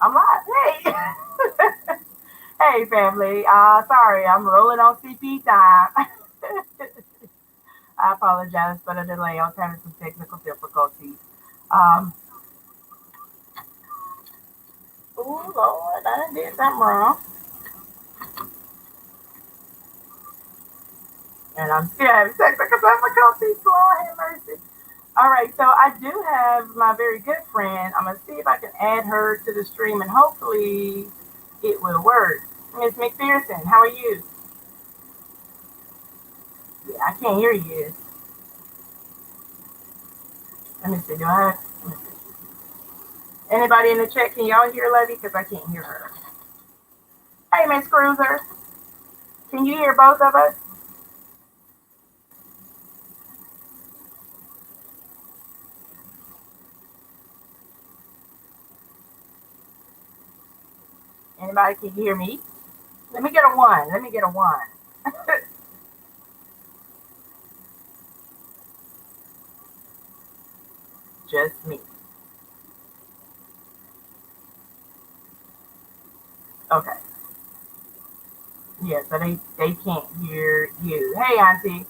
I'm live. Hey. Hey, family. Sorry, I'm rolling on CP time. I apologize for the delay. I was having some technical difficulties. Um, oh, Lord, I done did something wrong. And I'm still having technical difficulties. Lord have mercy. All right, so I do have my very good friend. I'm going to see if I can add her to the stream and hopefully it will work. Miss McPherson, how are you? Yeah, I can't hear you. Let me see. Do I have? Let me see. Anybody in the chat? Can y'all hear Levy? Because I can't hear her. Hey, Miss Cruiser. Can you hear both of us? Anybody can hear me? Let me get a one. Let me get a one. Just me. Okay. Yeah, so they can't hear you. Hey, Auntie.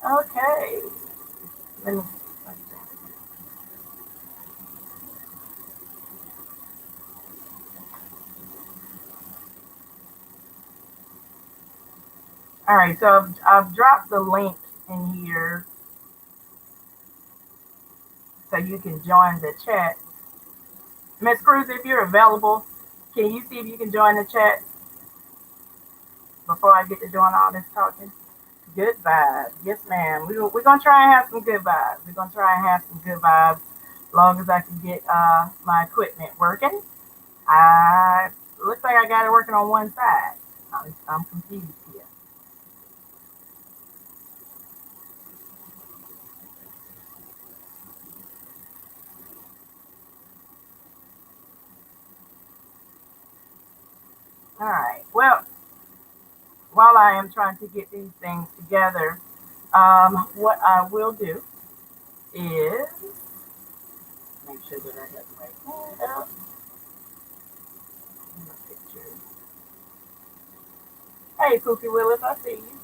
Okay. Let me. All right. So I've dropped the link in here so you can join the chat. Miss Cruz, if you're available, can you see if you can join the chat before I get to doing all this talking? Good vibes. Yes, ma'am. We're going to try and have some good vibes. We're going to try and have some good vibes as long as I can get my equipment working. Looks like I got it working on one side. I'm confused here. All right. Well, while I am trying to get these things together, what I will do is make sure that I have my head up in the picture. Hey, Pookie Willis, I see you.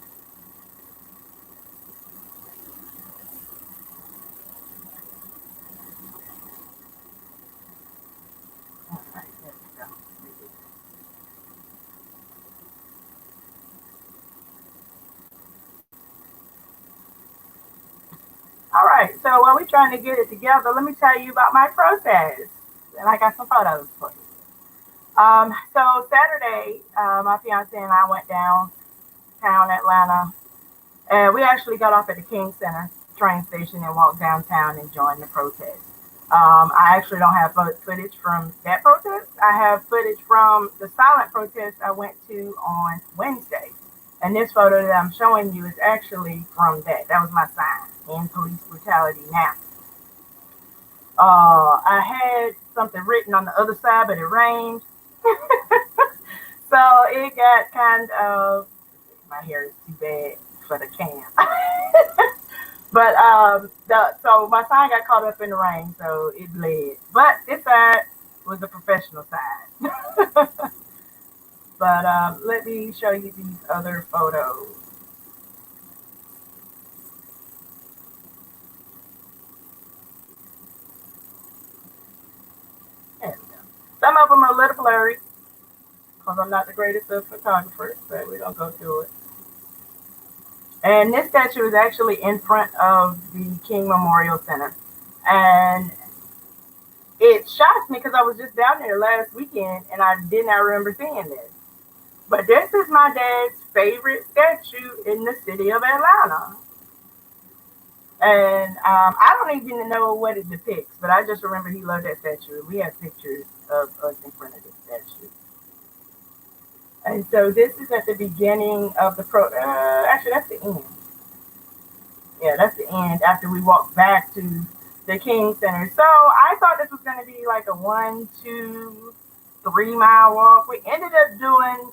All right, there we go. All right, so while we're trying to get it together, let me tell you about my process. And I got some photos for you. So Saturday, my fiance and I went downtown Atlanta, and we actually got off at the King Center train station and walked downtown and joined the protest. I actually don't have footage from that protest. I have footage from the silent protest I went to on Wednesday. And this photo that I'm showing you is actually from that. That was my sign in police brutality now. I had something written on the other side, but it rained. So it got kind of, my hair is too bad for the cam. But so my sign got caught up in the rain, so it bled. But this side was the professional side. But let me show you these other photos. There we go. Some of them are a little blurry because I'm not the greatest of photographers, but we're gonna go through it. And this statue is actually in front of the King Memorial Center, and it shocked me because I was just down there last weekend and I did not remember seeing this. But this is my dad's favorite statue in the city of Atlanta. And I don't even know what it depicts, but I just remember he loved that statue. We have pictures of us in front of this statue. And so this is at the beginning of the actually, that's the end. Yeah, that's the end after we walked back to the King Center. So I thought this was going to be like a 1, 2, 3 mile walk. We ended up doing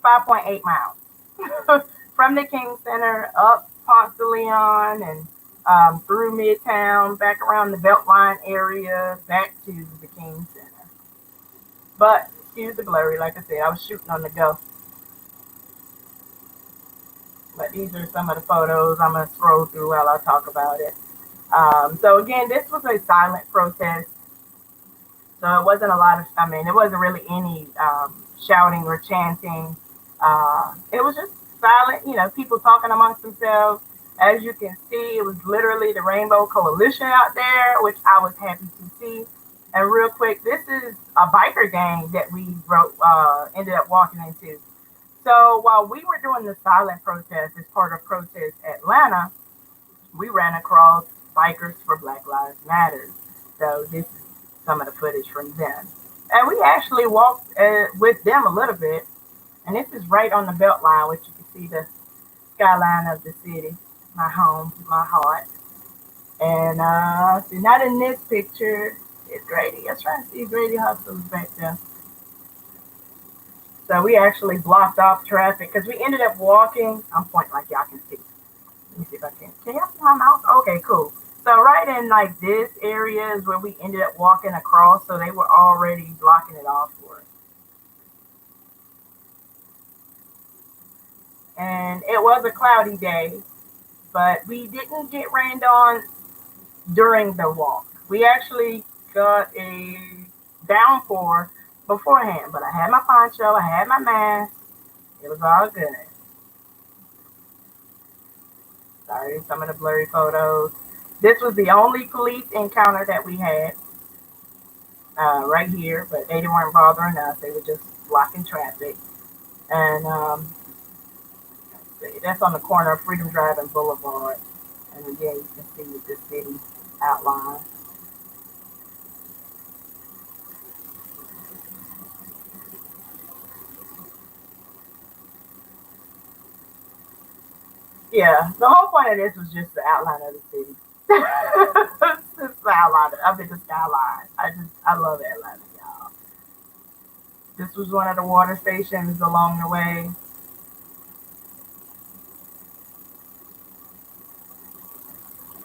5.8 miles from the King Center up Ponce de Leon and through Midtown, back around the Beltline area, back to the King Center. But excuse the blurry, like I said, I was shooting on the go. But these are some of the photos. I'm gonna scroll through while I talk about it. So again, this was a silent protest. So it wasn't a lot of, I mean, it wasn't really any shouting or chanting. It was just silent, people talking amongst themselves. As you can see, it was literally the Rainbow Coalition out there, which I was happy to see. And real quick, this is a biker gang that we ended up walking into. So while we were doing the silent protest as part of Protest Atlanta, we ran across Bikers for Black Lives Matter. So this is some of the footage from them. And we actually walked with them a little bit. And this is right on the Beltline, which you can see the skyline of the city, my home, my heart. And see, not in this picture. It's Grady. I was trying to see Grady Hustle's back there. So we actually blocked off traffic because we ended up walking. I'm pointing like y'all can see. Let me see if I can. Can y'all see my mouse? Okay, cool. So right in like this area is where we ended up walking across. So they were already blocking it off for us. And it was a cloudy day, but we didn't get rained on during the walk. We actually got a downpour beforehand, but I had my poncho, I had my mask. It was all good. Sorry, some of the blurry photos. This was the only police encounter that we had right here, but they weren't bothering us. They were just blocking traffic. And let's see, that's on the corner of Freedom Drive and Boulevard. And again, you can see the city outline. Yeah, the whole point of this was just the outline of the city. It's the outline. I mean, the skyline. I love Atlanta, y'all. This was one of the water stations along the way.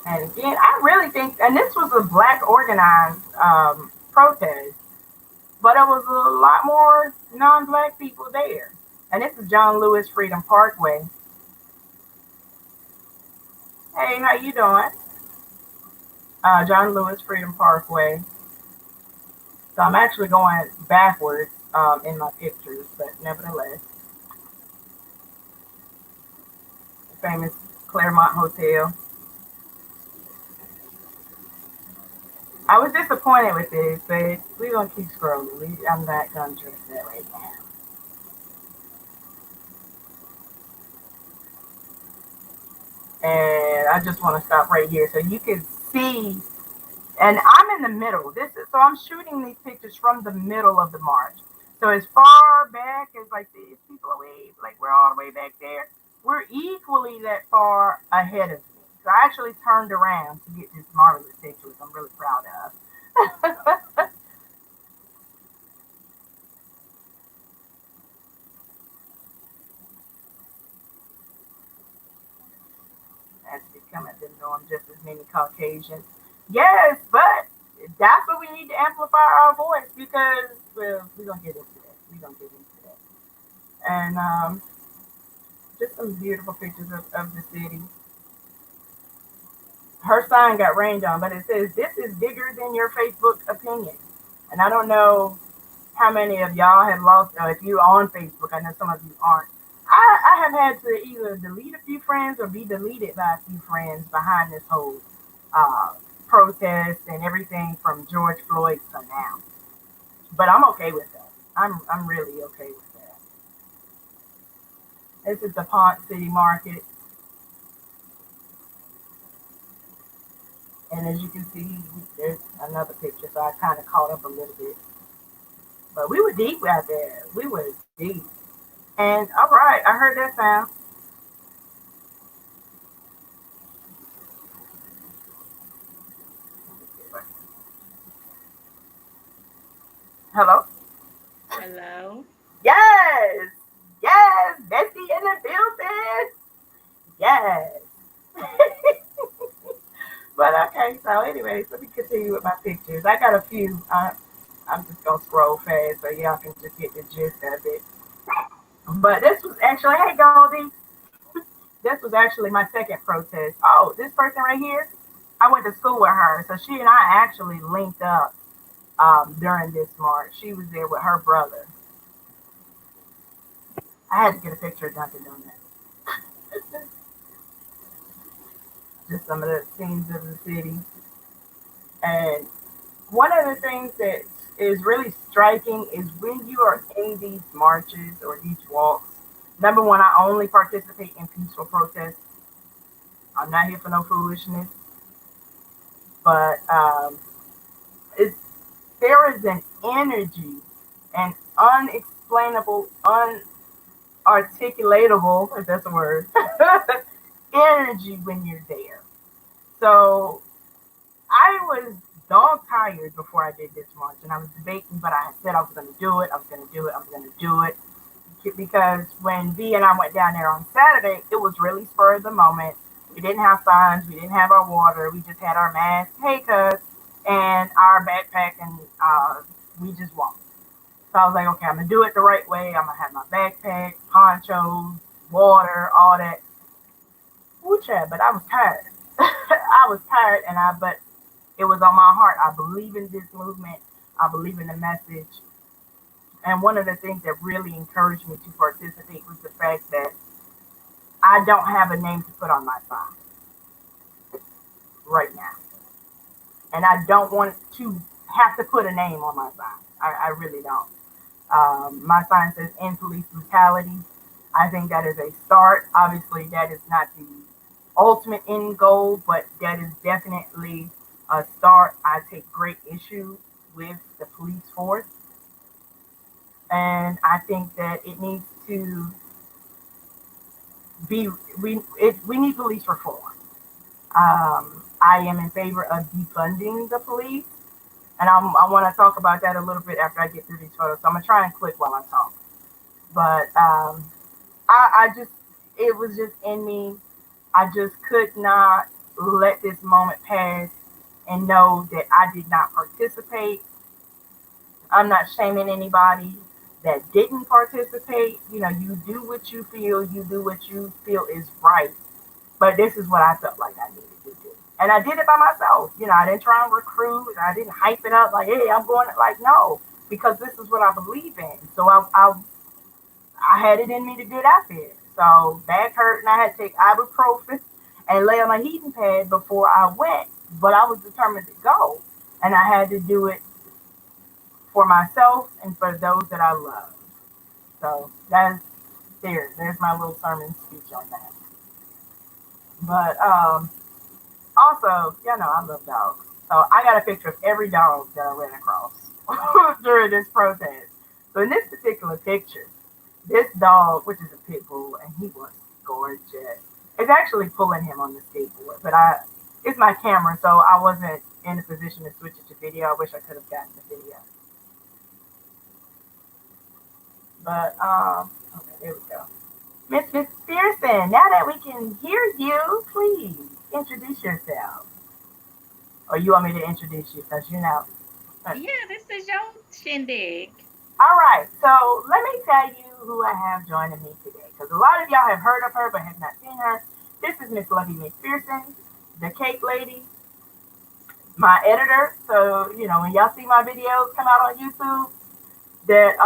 And again, I really think, and this was a black organized protest, but it was a lot more non-black people there. And this is John Lewis Freedom Parkway. Hey, how you doing? John Lewis Freedom Parkway. So I'm actually going backwards in my pictures, but nevertheless, the famous Claremont Hotel. I was disappointed with this, but we're gonna keep scrolling. I'm not gonna address that right now. And I just want to stop right here so you can see. And I'm in the middle. This is so I'm shooting these pictures from the middle of the march. So as far back as like these people away, like we're all the way back there. We're equally that far ahead of me. So I actually turned around to get this marvelous picture, which I'm really proud of. As becoming the norm, just as many Caucasians. Yes, but that's what we need to amplify our voice because well, we're gonna get into that. We're gonna get into that. And just some beautiful pictures of the city. Her sign got rained on, but it says this is bigger than your Facebook opinion. And I don't know how many of y'all have lost, if you're on Facebook, I know some of you aren't. I have had to either delete a few friends or be deleted by a few friends behind this whole uh, protest and everything from George Floyd to now. But I'm okay with that. I'm really okay with that. This is the Ponce City Market. And as you can see, there's another picture, so I kind of caught up a little bit. But we were deep out there. We were deep. And all right, I heard that sound. Hello? Hello. Yes! Yes! Bessie in the building! Yes! But okay, so anyways, let me continue with my pictures. I got a few. I'm just gonna scroll fast so y'all can just get the gist of it. But this was actually, hey Goldie, this was actually my second protest. Oh, this person right here, I went to school with her, so she and I actually linked up during this march. She was there with her brother. I had to get a picture of Dunkin' Donuts. Just some of the scenes of the city. And one of the things that is really striking is when you are in these marches or these walks. Number one, I only participate in peaceful protests. I'm not here for no foolishness, but it's there is an energy, an unexplainable, unarticulatable, if that's a word, energy when you're there. So I was dog tired before I did this march, and I was debating, but I said I was going to do it. I was going to do it. I was going to do it because when V and I went down there on Saturday, it was really spur of the moment. We didn't have funds. We didn't have our water. We just had our masks, hey cuz, and our backpack, and we just walked. So I was like, okay, I'm gonna do it the right way. I'm gonna have my backpack, ponchos, water, all that. Ooh, Chad, but I was tired. I was tired, but it was on my heart. I believe in this movement. I believe in the message. And one of the things that really encouraged me to participate was the fact that I don't have a name to put on my sign right now. And I don't want to have to put a name on my sign. I really don't. My sign says end police brutality. I think that is a start. Obviously, that is not the ultimate end goal, but that is definitely a start. I take great issue with the police force, and I think that it needs to be we need police reform. I am in favor of defunding the police, and I want to talk about that a little bit after I get through these photos. So I'm gonna try and click while I talk. But I just it was just in me. I just could not let this moment pass and know that I did not participate. I'm not shaming anybody that didn't participate. You know, you do what you do what you feel is right. But this is what I felt like I needed to do. And I did it by myself. You know, I didn't try and recruit. I didn't hype it up like, hey, I'm going, like, no, because this is what I believe in. So I had it in me to get out there. So back hurt, and I had to take ibuprofen and lay on a heating pad before I went. But I was determined to go, and I had to do it for myself and for those that I love. So that's there. There's my little sermon speech on that. But also, you know, I love dogs. So I got a picture of every dog that I ran across during this protest. So in this particular picture, this dog, which is a pit bull, and he was gorgeous. It's actually pulling him on the skateboard, but it's my camera, so I wasn't in a position to switch it to video. I wish I could have gotten the video. But okay, there we go. Miss McPherson, now that we can hear you, please introduce yourself. Or you want me to introduce you because you know. Yeah, this is your shindig. All right, so let me tell you who I have joining me today because a lot of y'all have heard of her but have not seen her. This is Miss Lovey McPherson, the cake lady, my editor. So, you know, when y'all see my videos come out on YouTube that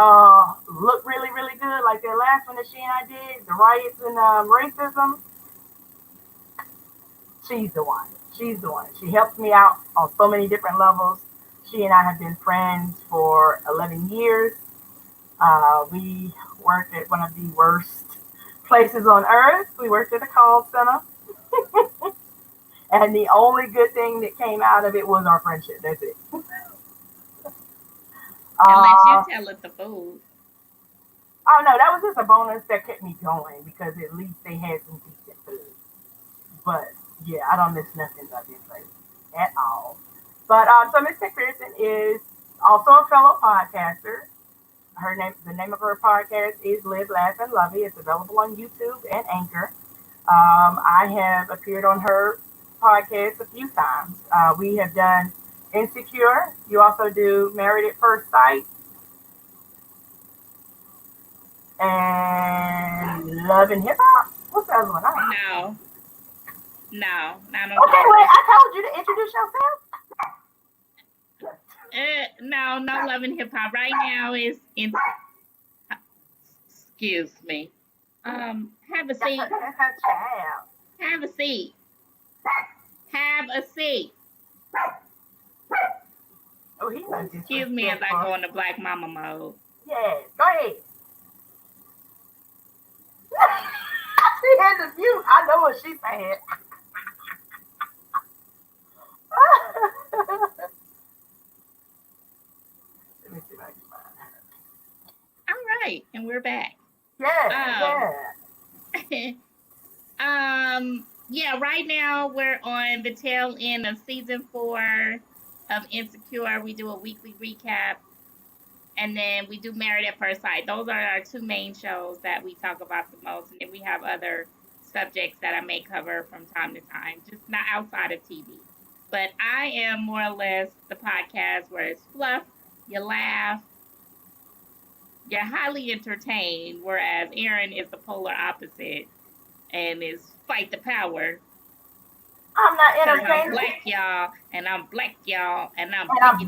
look really, really good, like that last one that she and I did, the riots and racism, she's the one. She's the one. She helps me out on so many different levels. She and I have been friends for 11 years. We worked at one of the worst places on earth. We worked at a call center. And the only good thing that came out of it was our friendship. That's it. Unless you Uh, tell it the food. oh no, that was just a bonus that kept me going because at least they had some decent food. But yeah, I don't miss nothing about this place at all. But so Miss McPherson is also a fellow podcaster. The name of her podcast is Live, Laugh, and Lovey. It's available on YouTube and Anchor. I have appeared on her podcast a few times. We have done Insecure. You also do Married at First Sight and Love and Hip Hop. What's the other one? No, not on Okay, wait. I told you to introduce yourself. No, no Love and Hip Hop. Right now is in. Excuse me. Have a seat. That's her child. Have a seat. Have a seat. Oh, he's not Excuse me as I go into Black Mama mode. Yeah, go ahead. She had to mute. I know what she said. Let me see if I can find her. All right, and we're back. Yeah. Yeah, right now we're on the tail end of season 4 of Insecure. We do a weekly recap, and then we do Married at First Sight. Those are our 2 main shows that we talk about the most, and then we have other subjects that I may cover from time to time, just not outside of TV. But I am more or less the podcast where it's fluff, you laugh, you're highly entertained, whereas Aaron is the polar opposite and is fight the power. I'm not entertained. I'm black, y'all, and I'm black, y'all, and I'm black,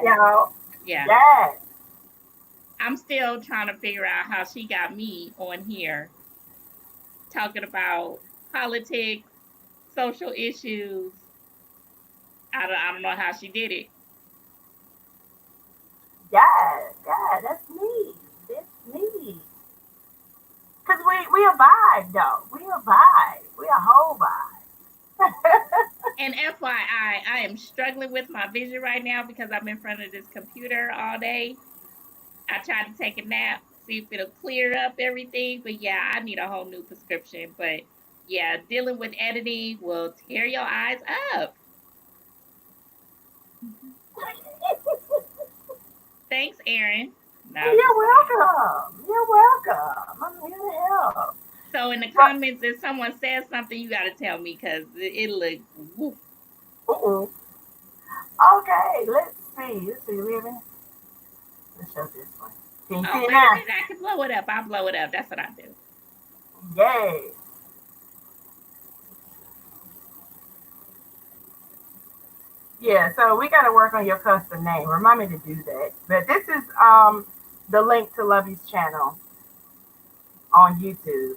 y'all. Yeah. Yes. I'm still trying to figure out how she got me on here talking about politics, social issues. I don't know how she did it. Yeah, that's me. It's me. Because we a vibe, though. We a vibe. We a whole vibe. And FYI, I am struggling with my vision right now because I'm in front of this computer all day. I tried to take a nap, see if it'll clear up everything. But yeah, I need a whole new prescription. But yeah, dealing with editing will tear your eyes up. Thanks, Aaron. No, you're welcome. You're welcome. I'm here to help. So in the comments, if someone says something, you got to tell me because it looks. Okay, let's see. Let's show this one. Can you see it now? I can blow it up. I'll blow it up. That's what I do. Yay. Yeah, so we got to work on your custom name. Remind me to do that. But this is the link to Lovey's channel on YouTube.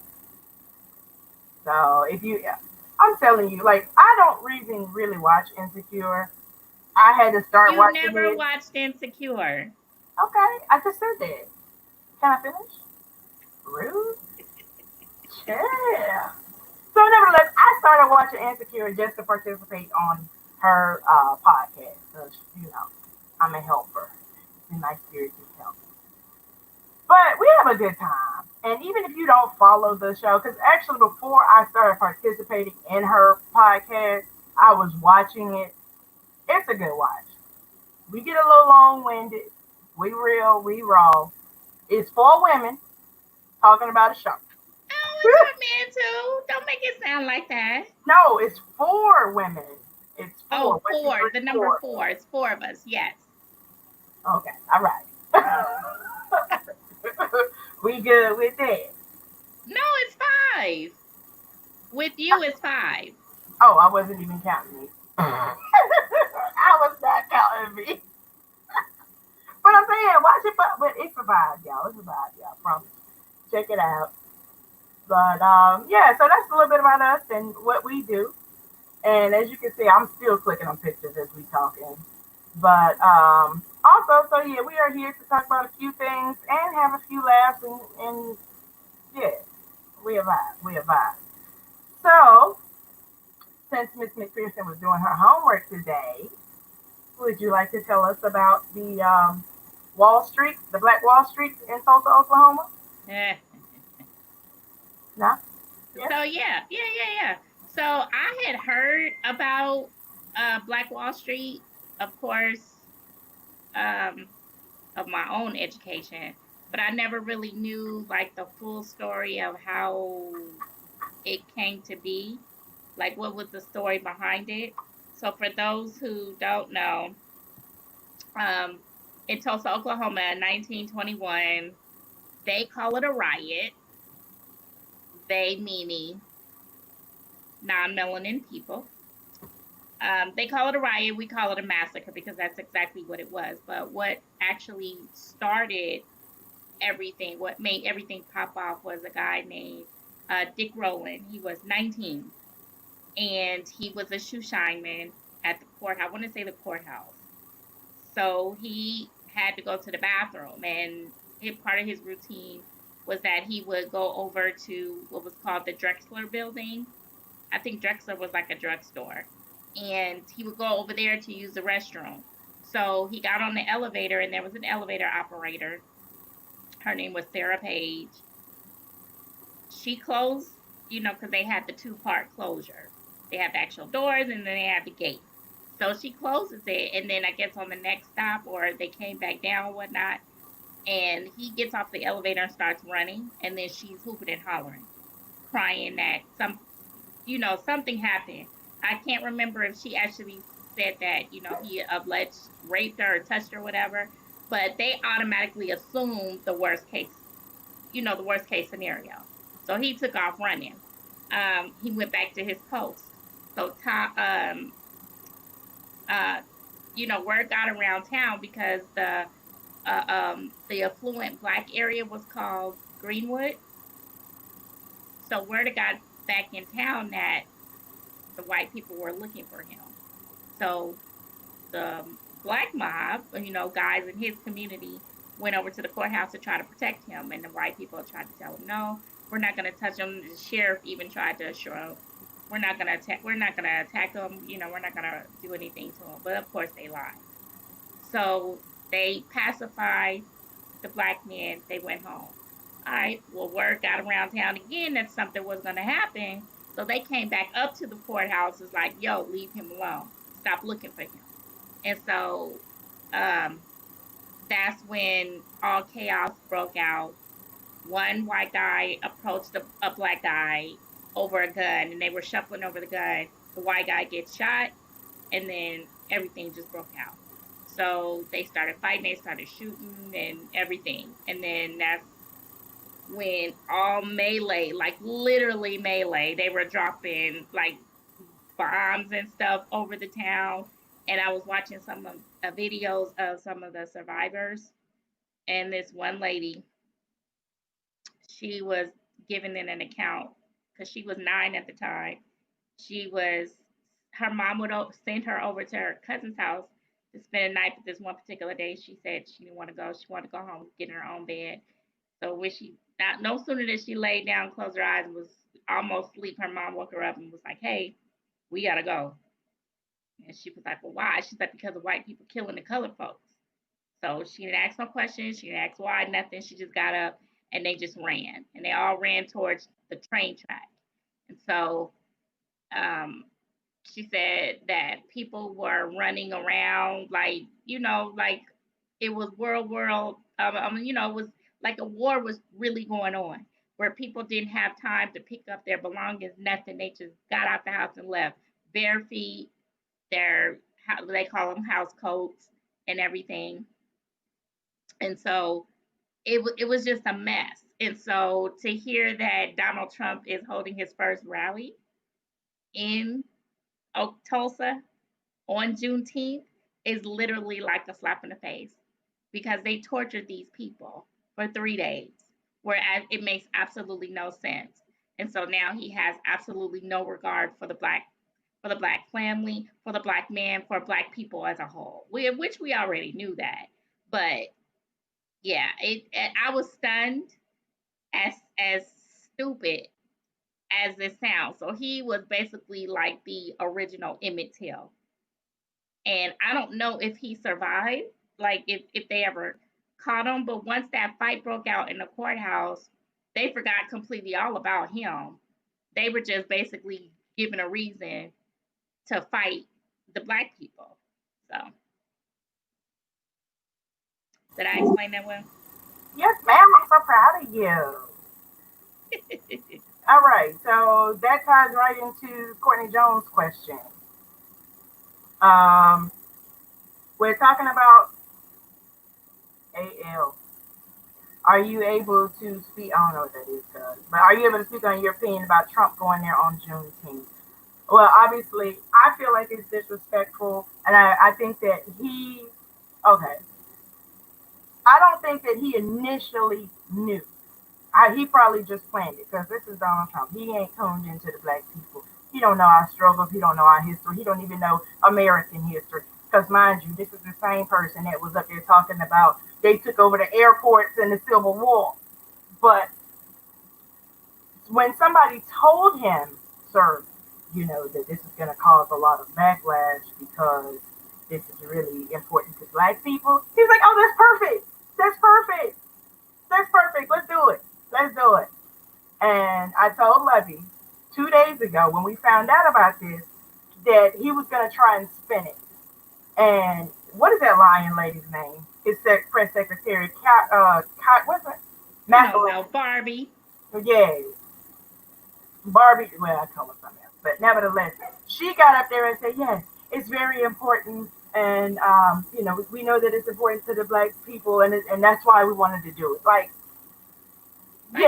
So if you, I'm telling you, like, I don't even really watch Insecure. I had to start watching it. You never watched Insecure. Okay, I just said that. Can I finish? Rude. Yeah. So nevertheless, I started watching Insecure just to participate on her podcast. So, you know, I'm a helper. It's a nice spirit to help. But we have a good time. And even if you don't follow the show, because actually before I started participating in her podcast, I was watching it. It's a good watch. We get a little long-winded. We real, we raw. It's for women talking about a show. Oh, it's for men too. Don't make it sound like that. No, it's for women. It's for. Oh, 4. The number 4. It's 4 of us. Yes. Okay. All right. We good with that? No, it's 5. With you, it's 5. Oh, I wasn't even counting me. I was not counting me. But I'm saying, watch it. But it's a vibe, y'all. It's a vibe, y'all. Promise. Check it out. But yeah, so that's a little bit about us and what we do. And as you can see, I'm still clicking on pictures as we talking. But also, so yeah, we are here to talk about a few things and have a few laughs and yeah, we a vibe. So, since Miss McPherson was doing her homework today, would you like to tell us about the Wall Street, the Black Wall Street in Tulsa, Oklahoma? No? Yeah. So yeah. So I had heard about Black Wall Street, of course, of my own education, but I never really knew like the full story of how it came to be. like what was the story behind it. So for those who don't know, um, in Tulsa, Oklahoma, in 1921, they call it a riot. They meaning non-melanin people. They call it a riot. We call it a massacre because that's exactly what it was. But what actually started everything, what made everything pop off, was a guy named Dick Rowland. He was 19, and he was a shoe shineman at the courthouse. I want to say the courthouse. So he had to go to the bathroom, and part of his routine was that he would go over to what was called the Drexler building. I think Drexler was like a drugstore, and he would go over there to use the restroom. So he got on the elevator, and there was an elevator operator. Her name was Sarah Page. She closed, because they had the two-part closure. They had the actual doors, and then they had the gate. So she closes it, and then I guess on the next stop, or they came back down or whatnot, and he gets off the elevator and starts running, and then she's hooping and hollering, crying that something happened. I can't remember if she actually said that, he alleged raped her or touched her or whatever, but they automatically assumed the worst case scenario. So he took off running. He went back to his post. So word got around town because the affluent black area was called Greenwood. So word got back in town that the white people were looking for him. So the black mob, guys in his community, went over to the courthouse to try to protect him, and the white people tried to tell him, no, we're not going to touch him. The sheriff even tried to assure him, we're not going to attack him, we're not going to do anything to him. But of course they lied. So they pacified the black men. They went home. All right, well, word got around town again that something was going to happen. So they came back up to the courthouse. Was like, yo, leave him alone. Stop looking for him. And so that's when all chaos broke out. One white guy approached a black guy over a gun, and they were shuffling over the gun. The white guy gets shot, and then everything just broke out. So they started fighting, they started shooting and everything. And then that's when all melee, like literally melee, they were dropping like bombs and stuff over the town. And I was watching some of videos of some of the survivors. And this one lady, she was giving in an account because she was 9 at the time. Her mom would send her over to her cousin's house to spend a night. But this one particular day, she said she didn't want to go. She wanted to go home, get in her own bed. So when no sooner did she lay down, closed her eyes, and was almost asleep, her mom woke her up and was like, "Hey, we gotta go." And she was like, "Well, why?" She's like, "Because of white people killing the colored folks." So she didn't ask no questions. She didn't ask why, nothing. She just got up and they just ran. And they all ran towards the train track. And so she said that people were running around like, like it was it was like a war was really going on where people didn't have time to pick up their belongings, nothing. They just got out the house and left bare feet, they call them house coats and everything. And so it was just a mess. And so to hear that Donald Trump is holding his first rally in Tulsa on Juneteenth is literally like a slap in the face because they tortured these people for 3 days, whereas it makes absolutely no sense. And so now he has absolutely no regard for the black family, for the black man, for black people as a whole. Which we already knew that, but yeah, I was stunned as stupid as this sounds. So he was basically like the original Emmett Till. And I don't know if he survived, like if they ever caught him, but once that fight broke out in the courthouse, they forgot completely all about him. They were just basically given a reason to fight the black people. So did I explain that well? Yes, ma'am. I'm so proud of you. All right, so that ties right into Courtney Jones' question. Um, we're talking about AL. Are you able to speak? I don't know what that is, but are you able to speak on your opinion about Trump going there on Juneteenth? Well, obviously, I feel like it's disrespectful, and I think that okay, I don't think that he initially knew. He probably just planned it because this is Donald Trump. He ain't tuned into the black people. He don't know our struggles. He don't know our history. He don't even know American history. Because mind you, this is the same person that was up there talking about they took over the airports in the Civil War. But when somebody told him, sir, that this is going to cause a lot of backlash because this is really important to black people, he's like, oh, that's perfect. That's perfect. That's perfect. Let's do it. Let's do it. And I told Levy 2 days ago when we found out about this that he was going to try and spin it. And what is that lying lady's name? His press secretary, what's it? Barbie. Yes. Barbie, well, I told her something else. But nevertheless, she got up there and said, yes, it's very important. And, we know that it's important to the black people. And that's why we wanted to do it. Like they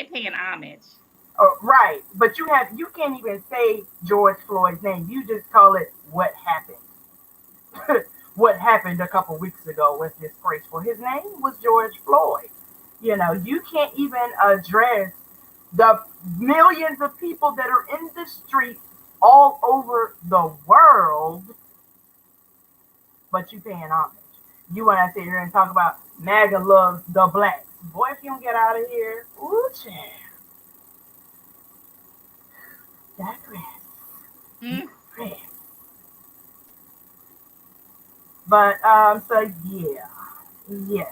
paying homage. Oh, right. But you can't even say George Floyd's name. You just call it what happened. What happened a couple weeks ago was disgraceful. His name was George Floyd. You can't even address the millions of people that are in the streets all over the world, but you paying homage. You want to sit here and talk about MAGA loves the blacks. Boy, if you don't get out of here, ooh, child. Digress. But so yeah.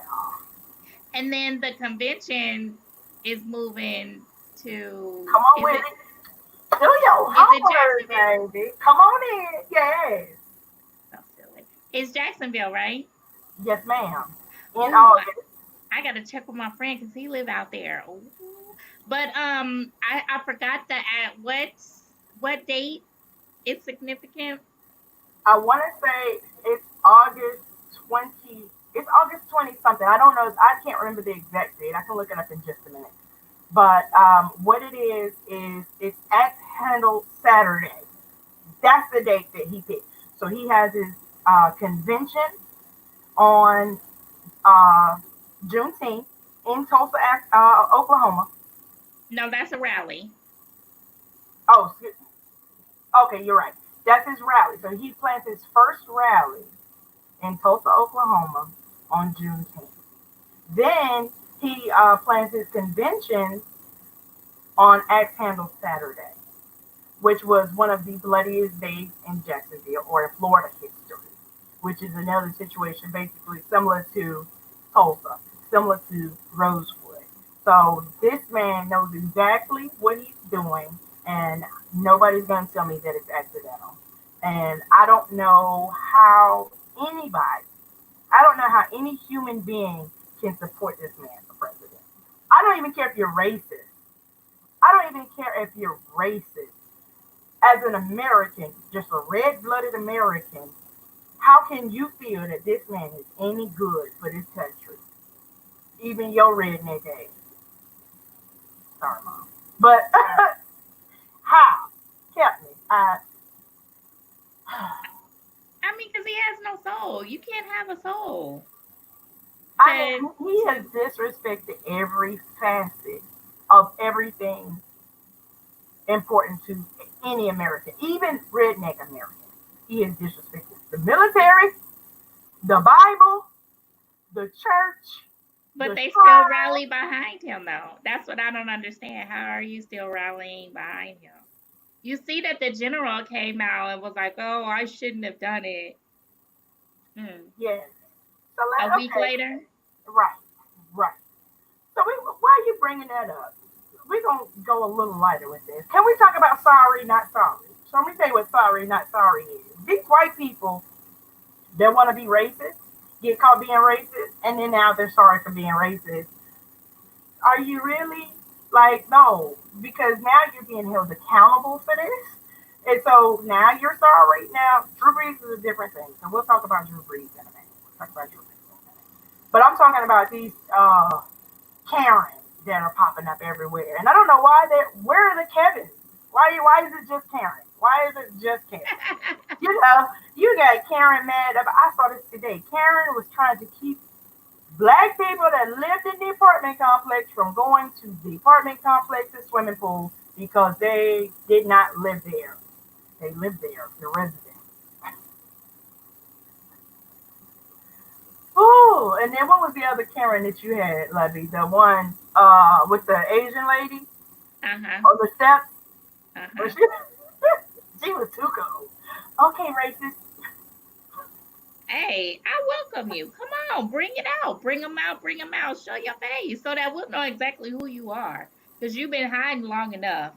And then the convention is moving to. Come on with it. Do your homework, baby. Come on in. Yes. So silly. It's Jacksonville, right? Yes, ma'am. In August. I gotta check with my friend because he live out there. Ooh. But I forgot at what date it's significant. I want to say it's August 20. It's August 20 something. I don't know. I can't remember the exact date. I can look it up in just a minute. But what it is it's Axe Handle Saturday. That's the date that he picked. So he has his convention on Juneteenth in Tulsa, Oklahoma. No, that's a rally. Oh, okay, you're right. That's his rally. So he plans his first rally in Tulsa, Oklahoma on Juneteenth. Then he plans his convention on Axe Handle Saturday, which was one of the bloodiest days in Jacksonville or in Florida history, which is another situation basically similar to Tulsa, similar to Rosewood. So this man knows exactly what he's doing, and nobody's going to tell me that it's accidental. And I don't know how any human being can support this man for president. I don't even care if you're racist. I don't even care if you're racist. As an American, just a red-blooded American, how can you feel that this man is any good for this country? Even your redneck ass. Sorry, Mom. But how? Help me. Because he has no soul. You can't have a soul. He has disrespected every facet of everything important to any American, even redneck American. He has disrespected the military, the Bible, the church. But they still rally behind him, though. That's what I don't understand. How are you still rallying behind him? You see that the general came out and was like, "Oh, I shouldn't have done it." Yes. So a week later. Right. So why are you bringing that up? We're gonna go a little lighter with this. Can we talk about sorry, not sorry? So let me tell you what sorry, not sorry is. These white people that want to be racist get caught being racist, and then now they're sorry for being racist. Are you really Like, no, because now you're being held accountable for this. And so now you're sorry. Now, Drew Brees is a different thing. So we'll talk about Drew Brees in a minute. We'll talk about Drew Brees in a minute. But I'm talking about these Karens that are popping up everywhere. And I don't know why where are the Kevins? Why is it just Karen? Why is it just Karen? You got Karen mad. I saw this today. Karen was trying to keep black people that lived in the apartment complex from going to the apartment complex's swimming pool because they did not live there. They lived there, the residents. Oh, and then what was the other Karen that you had, Levy? The one with the Asian lady Uh-huh. on the steps? Uh-huh. She was too cool. Okay, racist. Hey, I welcome you. Come on, bring it out. Bring them out. Bring them out. Show your face so that we'll know exactly who you are. Because you've been hiding long enough.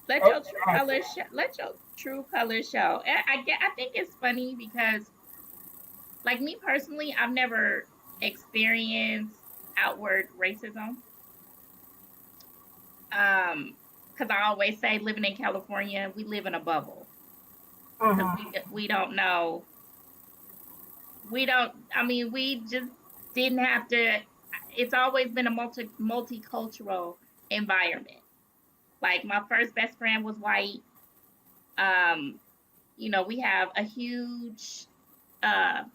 Let your true colors show. Let your true colors show. I think it's funny because, like me personally, I've never experienced outward racism. Because I always say, living in California, we live in a bubble. Because we don't know. We don't. I mean, we just didn't have to. It's always been a multicultural environment. Like my first best friend was white. Um, we have a huge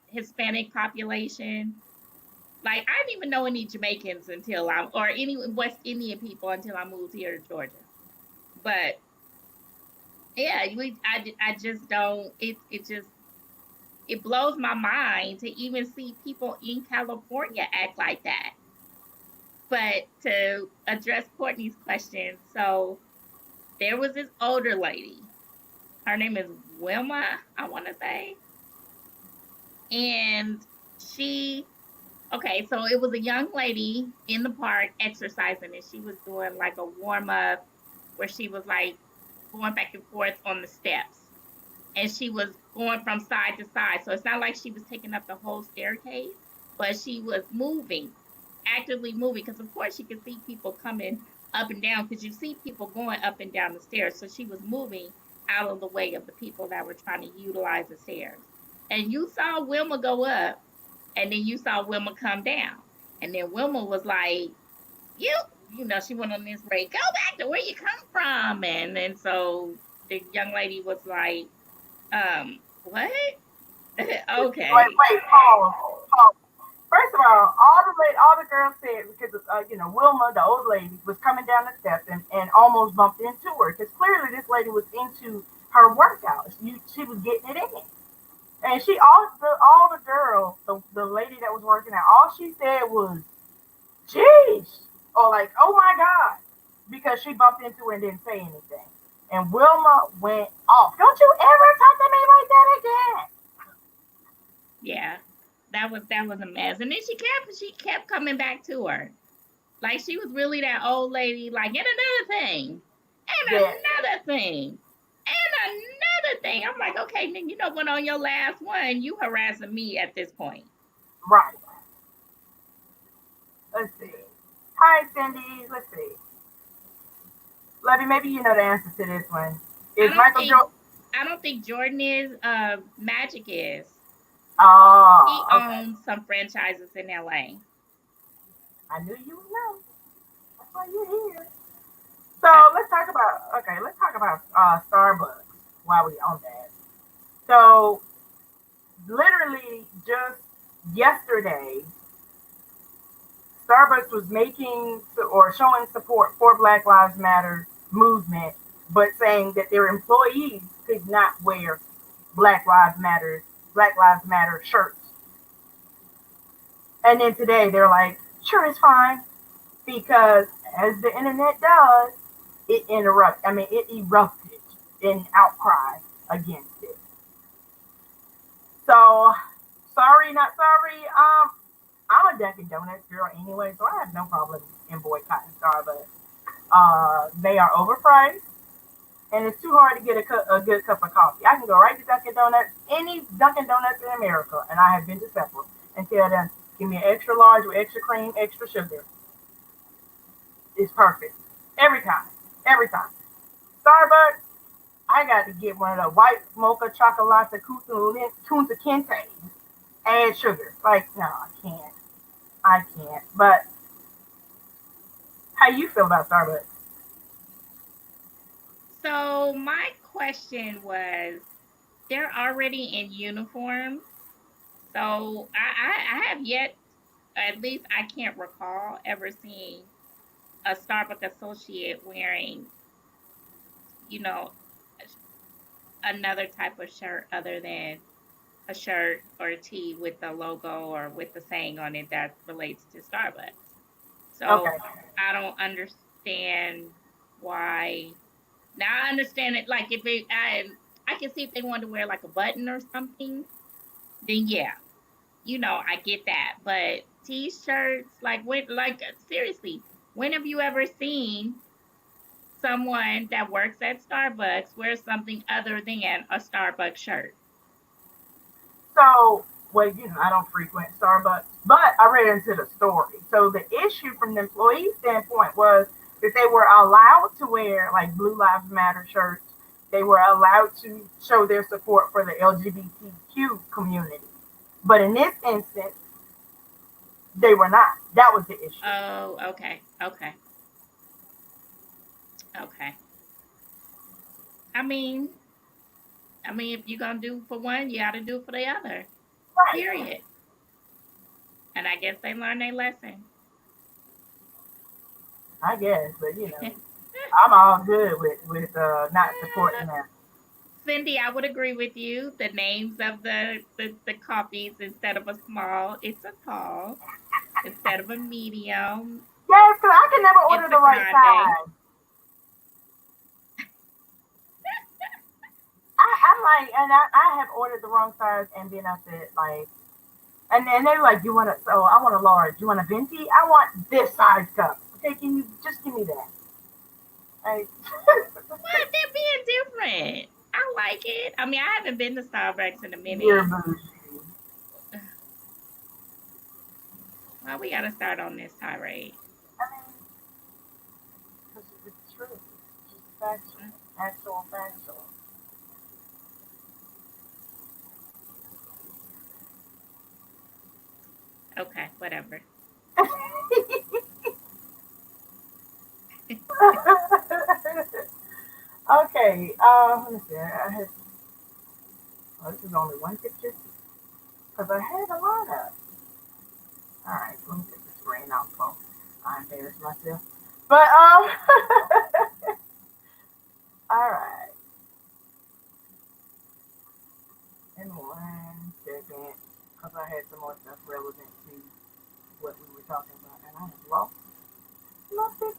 Hispanic population. Like I didn't even know any Jamaicans or any West Indian people until I moved here to Georgia. But yeah, I just don't. It blows my mind to even see people in California act like that. But to address Courtney's question, so there was this older lady. Her name is Wilma, I want to say. And so it was a young lady in the park exercising, and she was doing like a warm up where she was like going back and forth on the steps. And she was going from side to side. So it's not like she was taking up the whole staircase, but she was moving, actively moving, because of course she could see people coming up and down, because you see people going up and down the stairs. So she was moving out of the way of the people that were trying to utilize the stairs. And you saw Wilma go up, and then you saw Wilma come down. And then Wilma was like, she went on this break, go back to where you come from. And so the young lady was like, what? Okay. Wait, pause. First of all the girls said, because Wilma, the old lady, was coming down the steps and almost bumped into her, because clearly this lady was into her workouts. She was getting it in, and all the girls, the lady that was working out, all she said was, "Jeez," or like, "Oh my God," because she bumped into her and didn't say anything. And Wilma went off. Don't you ever talk to me like that again. Yeah, that was a mess. And then she kept coming back to her. Like she was really that old lady, like, and another thing. And another thing. And another thing. I'm like, okay, then what, on your last one, you harassing me at this point. Right. Let's see. Hi, Cindy. Let's see. Levy, maybe you know the answer to this one. Is Michael Jordan? I don't think Jordan is. Magic is. Oh. He owns some franchises in LA. I knew you would know. That's why you're here. So let's talk about Starbucks while we're on that. So literally just yesterday, Starbucks was making or showing support for Black Lives Matter movement, but saying that their employees could not wear Black Lives Matter shirts. And then today they're like, sure, it's fine, because as the internet does, it erupted in outcry against it. So, sorry, not sorry. I'm a Dunkin' Donuts girl anyway, so I have no problem in boycotting Starbucks. They are overpriced, and it's too hard to get a good cup of coffee. I can go right to Dunkin' Donuts, any Dunkin' Donuts in America, and I have been to several, and tell them, give me an extra large with extra cream, extra sugar. is perfect every time. Every time. Starbucks, I got to get one of the white mocha chocolate Kunta Kinte. Add sugar. Like, no, I can't. I can't. But how you feel about Starbucks? So my question was, they're already in uniform. So I have yet, at least I can't recall ever seeing a Starbucks associate wearing, you know, another type of shirt other than a shirt or a tee with the logo or with the saying on it that relates to Starbucks. So Okay. I don't understand why. Now I understand it. Like if it, I can see if they wanted to wear like a button or something, then yeah, I get that. But t-shirts, like when, like seriously, when have you ever seen someone that works at Starbucks wear something other than a Starbucks shirt? So, well, I don't frequent Starbucks, but I read into the story. So the issue from the employee standpoint was that they were allowed to wear like Blue Lives Matter shirts. They were allowed to show their support for the LGBTQ community. But in this instance, they were not. That was the issue. Oh, okay, okay, okay. I mean, if you're gonna do for one, you got to do for the other. Right. Period. And I guess they learned their lesson. I guess, but I'm all good with not supporting them. Cindy, I would agree with you. The names of the coffees, instead of a small, it's a tall. Instead of a medium, Yes, because I can never it's order a the right grande. size. I'm like, and I have ordered the wrong size, and then I said like, and then they're like, you want a, so I want a large. You want a venti? I want this size cup. Okay, can you just give me that? Like, What? They're being different. I like it. I mean, I haven't been to Starbucks in a you're minute. bougie. Well, we gotta start on this tirade. I mean, 'cause it's true. It's just factual, actual factual. Okay, whatever. Okay, let me see. This is only one picture because I had a lot of. All right, let me get the screen off phone. I embarrassed myself. But all right. In one second, because I had some more stuff relevant to what we were talking about, and I have lost my picture.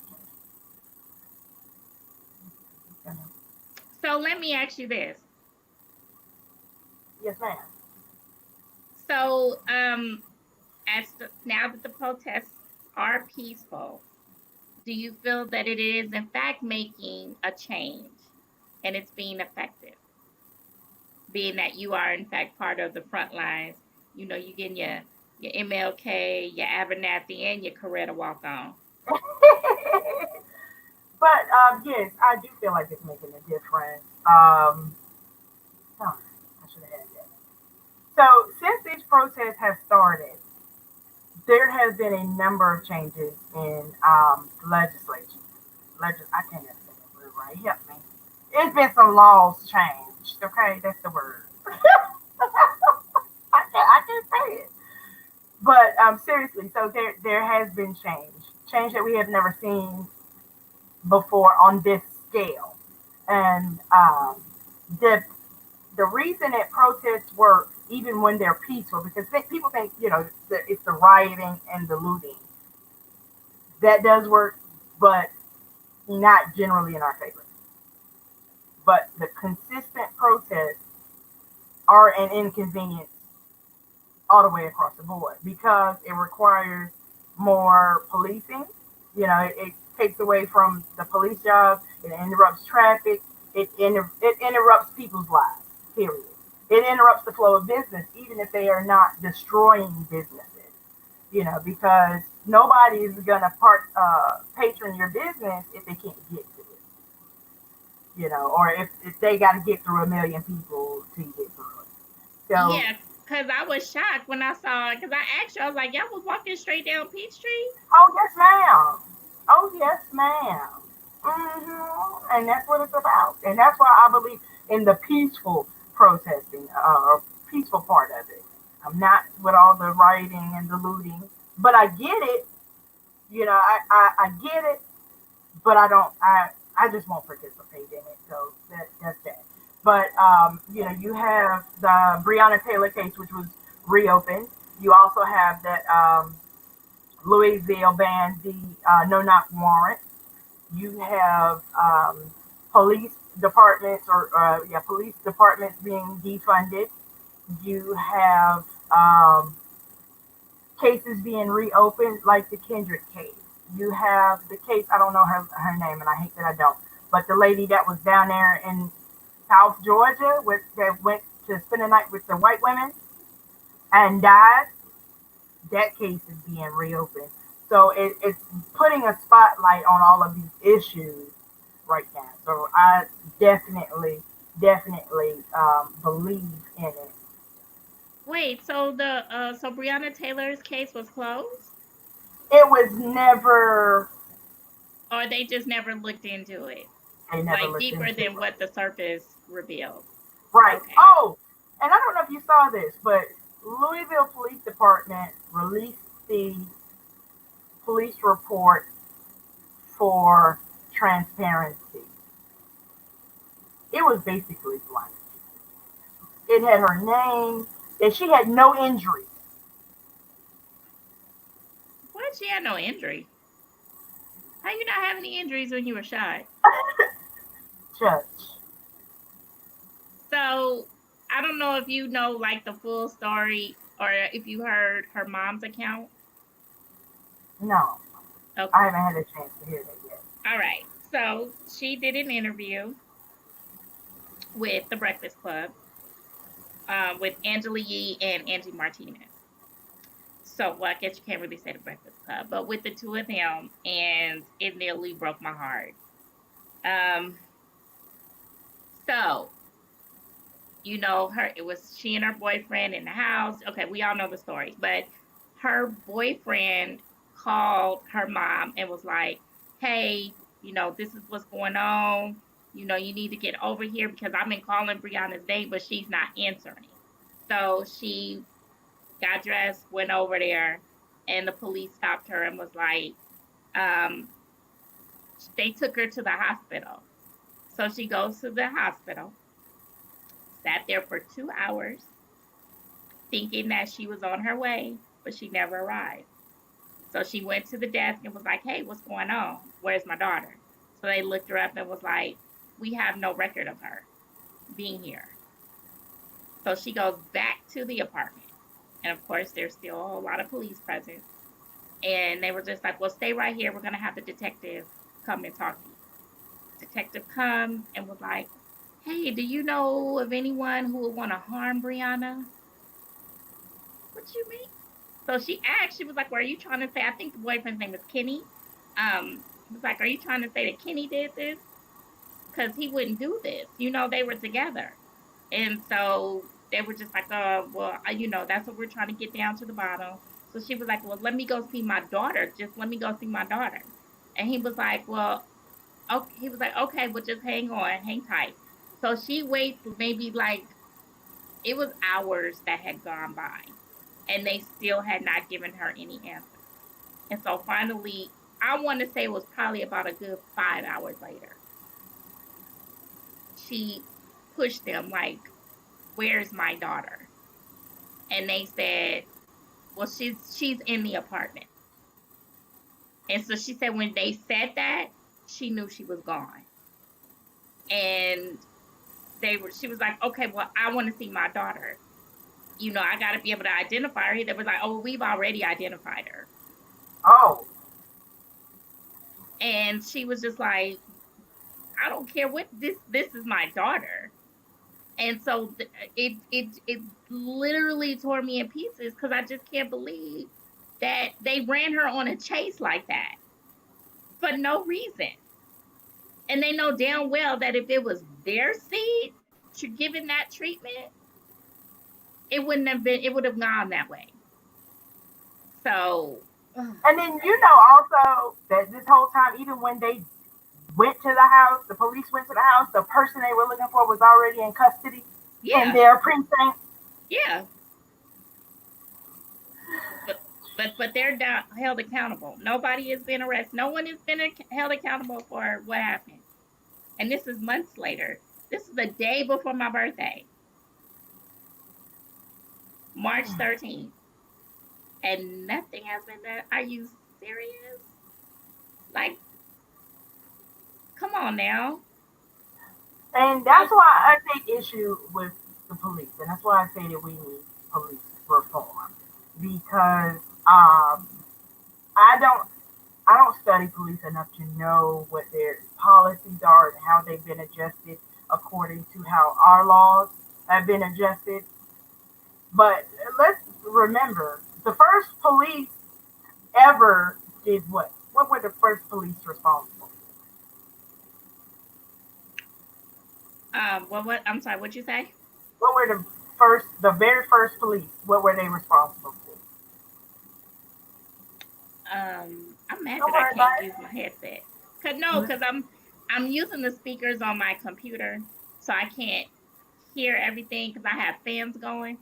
So let me ask you this. Yes, ma'am. So, now that the protests are peaceful, do you feel that it is in fact making a change and it's being effective? Being that you are in fact part of the front lines, you getting your MLK, your Abernathy, and your Coretta walk on. But yes, I do feel like it's making a difference. Oh, I should have had that. So since these protests have started, there has been a number of changes in legislation. I can't even say that word right. Help me. It's been some laws changed. Okay, that's the word. I can't say it. But seriously, so there has been change that we have never seen before on this scale, and the the reason that protests work even when they're peaceful, because people think that it's the rioting and the looting that does work, but not generally in our favor. But the consistent protests are an inconvenience all the way across the board because it requires more policing. It takes away from the police job. It interrupts traffic. It interrupts people's lives. Period. It interrupts the flow of business, even if they are not destroying businesses. Because nobody is gonna patron your business if they can't get to it, or if they got to get through a million people to get through it. So, Yeah, because I was shocked when I saw it. Because I asked you, I was like, y'all was walking straight down Peachtree? oh yes, ma'am. Oh yes, ma'am. And that's what it's about. And that's why I believe in the peaceful protesting, peaceful part of it. I'm not with all the rioting and the looting, but I get it. I get it, but I don't. I just won't participate in it. So that's that. But you have the Breonna Taylor case, which was reopened. You also have that Louisville banned the no knock warrant. You have police departments police departments being defunded. You have cases being reopened, like the Kendrick case. You have the case, I don't know her name, and I hate that I don't, but the lady that was down there in South Georgia that went to spend the night with the white women and died, that case is being reopened. So it's putting a spotlight on all of these issues right now. So I definitely believe in it. Wait, so so Breonna Taylor's case was closed? It was never, Or they just never looked into it? they never Like looked deeper into than it. what the surface revealed. Right. Okay. Oh, and I don't know if you saw this, but Louisville Police Department released the police report for transparency. It was basically blank. It had her name, and she had no injuries. What? She had no injury. How you not have any injuries when you were shot? Judge. So I don't know if you know like the full story or if you heard her mom's account. No, Okay. I haven't had a chance to hear that yet. All right. So she did an interview with the Breakfast Club with Angela Yee and Angie Martinez. So, well, I guess you can't really say the Breakfast Club, but with the two of them, and it nearly broke my heart. Um, so it was she and her boyfriend in the house. Okay, we all know the story, but her boyfriend called her mom and was like, hey, this is what's going on. You need to get over here because I've been calling Breonna's name, but she's not answering. So she got dressed, went over there, and the police stopped her and was like, they took her to the hospital. So she goes to the hospital, sat there for 2 hours, thinking that she was on her way, but she never arrived. So she went to the desk and was like, hey, what's going on? Where's my daughter? So they looked her up and was like, we have no record of her being here. So she goes back to the apartment. And of course, there's still a whole lot of police present. And they were just like, well, stay right here. We're going to have the detective come and talk to you. Detective comes and was like, hey, do you know of anyone who would want to harm Breonna? What you mean? So she asked, she was like, well, are you trying to say, I think the boyfriend's name was Kenny. He was like, are you trying to say that Kenny did this? Because he wouldn't do this. They were together. And so they were just like, well, that's what we're trying to get down to the bottom. So she was like, well, let me go see my daughter. Just let me go see my daughter. And he was like, well, okay. He was like, okay, well, just hang on, hang tight. So she waits maybe it was hours that had gone by and they still had not given her any answers. And so finally, I want to say it was probably about a good 5 hours later, she pushed them like, where's my daughter? And they said, well, she's in the apartment. And so she said when they said that, she knew she was gone. And she was like, okay, well, I want to see my daughter. I got to be able to identify her. They were like, oh, we've already identified her. Oh. And she was just like, I don't care what this is my daughter. And so it literally tore me in pieces because I just can't believe that they ran her on a chase like that for no reason. And they know damn well that if it was their seed given that treatment, it would have gone that way. So, And then also that this whole time, even when they went to the house, the police went to the house, the person they were looking for was already in custody in yeah, their precinct. yeah. But they're down, held accountable. Nobody has been arrested. No one has been held accountable for what happened. And this is months later. This is the day before my birthday, March 13th, and nothing has been done. Are you serious? Like, come on now. And that's why I take issue with the police, and that's why I say that we need police reform because I don't I don't study police enough to know what their policies are and how they've been adjusted according to how our laws have been adjusted. But let's remember the first police ever did what? What were the first police responsible? What? I'm sorry. What'd you say? What were the very first police? What were they responsible for? I'm mad Don't that I worry can't about use my headset. it. Cause I'm using the speakers on my computer, so I can't hear everything because I have fans going.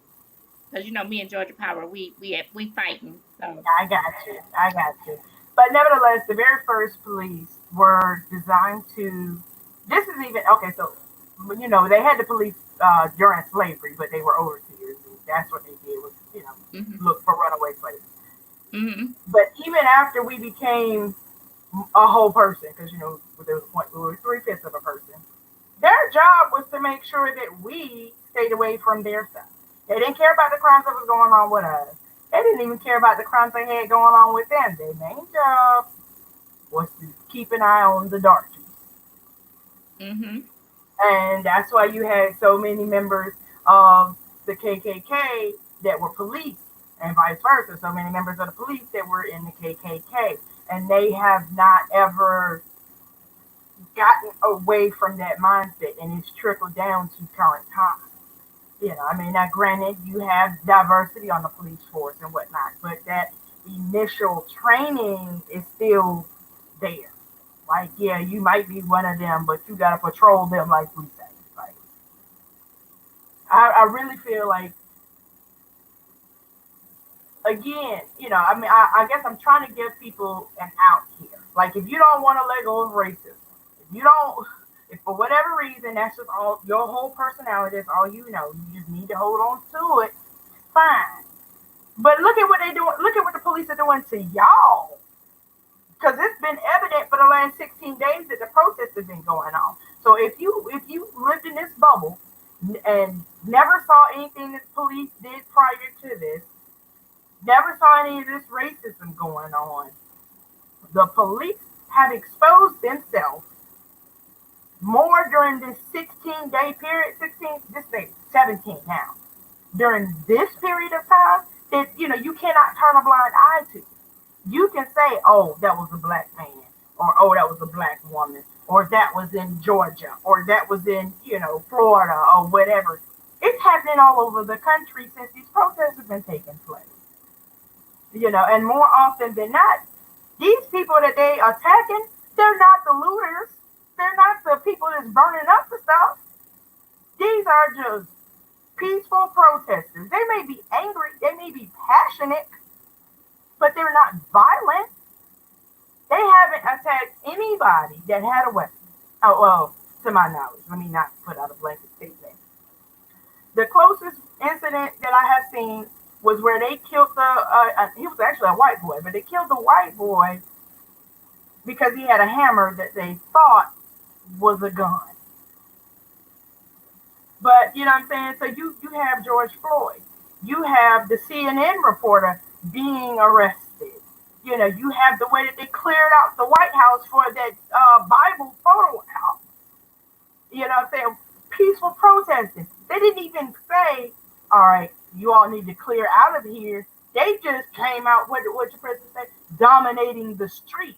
Cause me and Georgia Power, we fighting. So I got you. I got you. But nevertheless, the very first police were designed to. This is even okay. So, they had the police during slavery, but they were overseers. And that's what they did was, mhm, look for runaway slaves. mhm, But even after we became a whole person, because there was a point where we were 3/5 of a person, their job was to make sure that we stayed away from their stuff. They didn't care about the crimes that was going on with us. They didn't even care about the crimes they had going on with them. Their main job was to keep an eye on the darkies. mhm. And that's why you had so many members of the KKK that were police, and vice versa. So many members of the police that were in the KKK. And they have not ever gotten away from that mindset, and it's trickled down to current times. Now granted, you have diversity on the police force and whatnot, but that initial training is still there. Like, yeah, you might be one of them, but you gotta patrol them, like we say. Like, I really feel like, again, I guess I'm trying to give people an out here. Like, if you don't want to let go of racism, if you don't, if for whatever reason that's just all your whole personality, that's all you know, you just need to hold on to it. Fine. But look at what they doing. Look at what the police are doing to y'all. Because it's been evident for the last 16 days that the protests have been going on. So if you lived in this bubble and never saw anything that the police did prior to this, never saw any of this racism going on, the police have exposed themselves more during this 16-day period, 16, this day, 17 now, during this period of time that, you cannot turn a blind eye to. You can say, oh, that was a black man, or oh, that was a black woman, or that was in Georgia, or that was in, Florida, or whatever. It's happening all over the country since these protests have been taking place. And more often than not, these people that they attacking, they're not the looters. They're not the people that's burning up the stuff. These are just peaceful protesters. They may be angry, they may be passionate, but they're not violent. They haven't attacked anybody that had a weapon. Oh, well, to my knowledge, let me not put out a blanket statement. The closest incident that I have seen was where they killed he was actually a white boy, but they killed the white boy because he had a hammer that they thought was a gun. But you know what I'm saying? So you have George Floyd. You have the CNN reporter being arrested. You have the way that they cleared out the White House for that Bible photo out. You know what I'm saying? Peaceful protesting. They didn't even say, all right, you all need to clear out of here. They just came out, what your president say? Dominating the street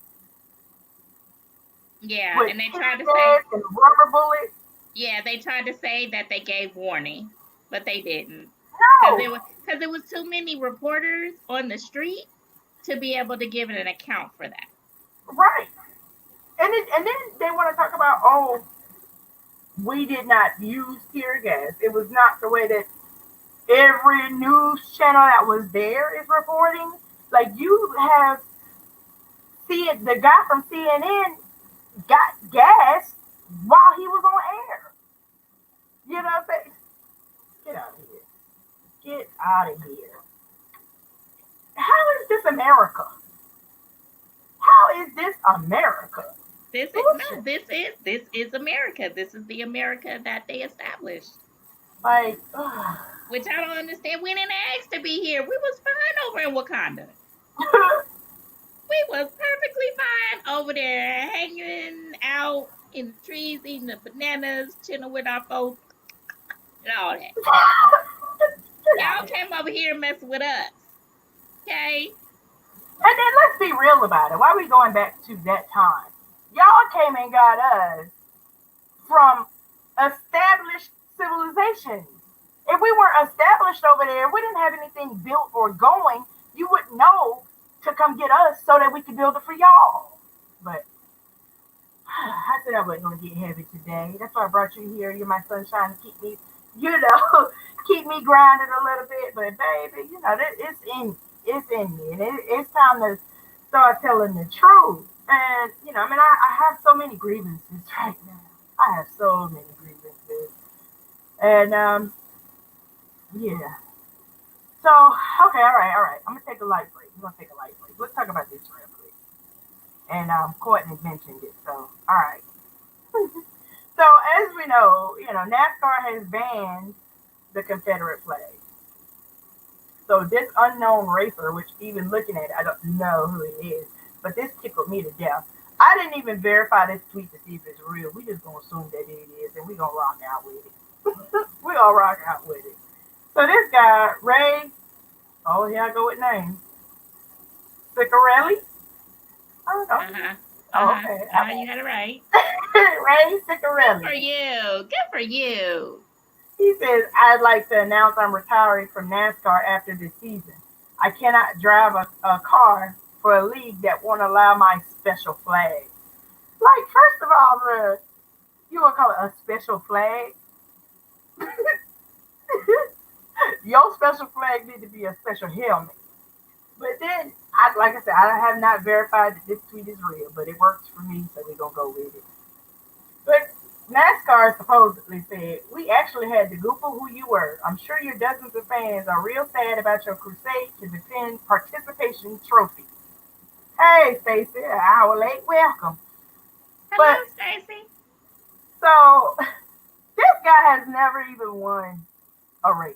Yeah, with and they tear tried to say, gas and rubber bullets. yeah, they tried to say that they gave warning, but they didn't, No, because there was too many reporters on the street to be able to give an account for that. right. And then they want to talk about, oh, we did not use tear gas. It was not the way that every news channel that was there is reporting. Like you have the guy from CNN got gas while he was on air. You know what I'm saying? Get out of here. Get out of here. How is this America? How is this America? This is America. This is the America that they established. Like, which I don't understand. We didn't ask to be here. We was fine over in Wakanda. We was perfectly fine over there, hanging out in the trees, eating the bananas, chilling with our folks, and all that. Y'all came over here and messing with us. Okay? And then let's be real about it. Why are we going back to that time? Y'all came and got us from established civilizations. If we weren't established over there, we didn't have anything built or going, you wouldn't know to come get us so that we could build it for y'all. But I said I wasn't going to get heavy today. That's why I brought you here. You're my sunshine to keep me, keep me grounded a little bit. But baby, it's in me. And it's time to start telling the truth. And, I have so many grievances right now. I have so many grievances. And, yeah. So, okay, all right. I'm going to take a light break. We're going to take a light break. Let's talk about this real quick. And Courtney mentioned it, so, all right. So, as we know, NASCAR has banned the Confederate flag. So, this unknown racer, which even looking at it, I don't know who it is, but this tickled me to death. I didn't even verify this tweet to see if it's real. We just going to assume that it is, and we're going to rock out with it. We're going to rock out with it. So this guy, Ray, here I go with names. Ciccarelli? I don't know. Okay. You got it right. Ray Ciccarelli. Good for you. Good for you. He says, I'd like to announce I'm retiring from NASCAR after this season. I cannot drive a car for a league that won't allow my special flag. Like, first of all, bro, you want to call it a special flag? Your special flag need to be a special helmet. But then, like I said, I have not verified that this tweet is real, but it works for me, so we're going to go with it. But NASCAR supposedly said, we actually had to Google who you were. I'm sure your dozens of fans are real sad about your crusade to defend participation trophies. Hey, Stacey, an hour late, welcome. Hello, Stacey. So, this guy has never even won a race.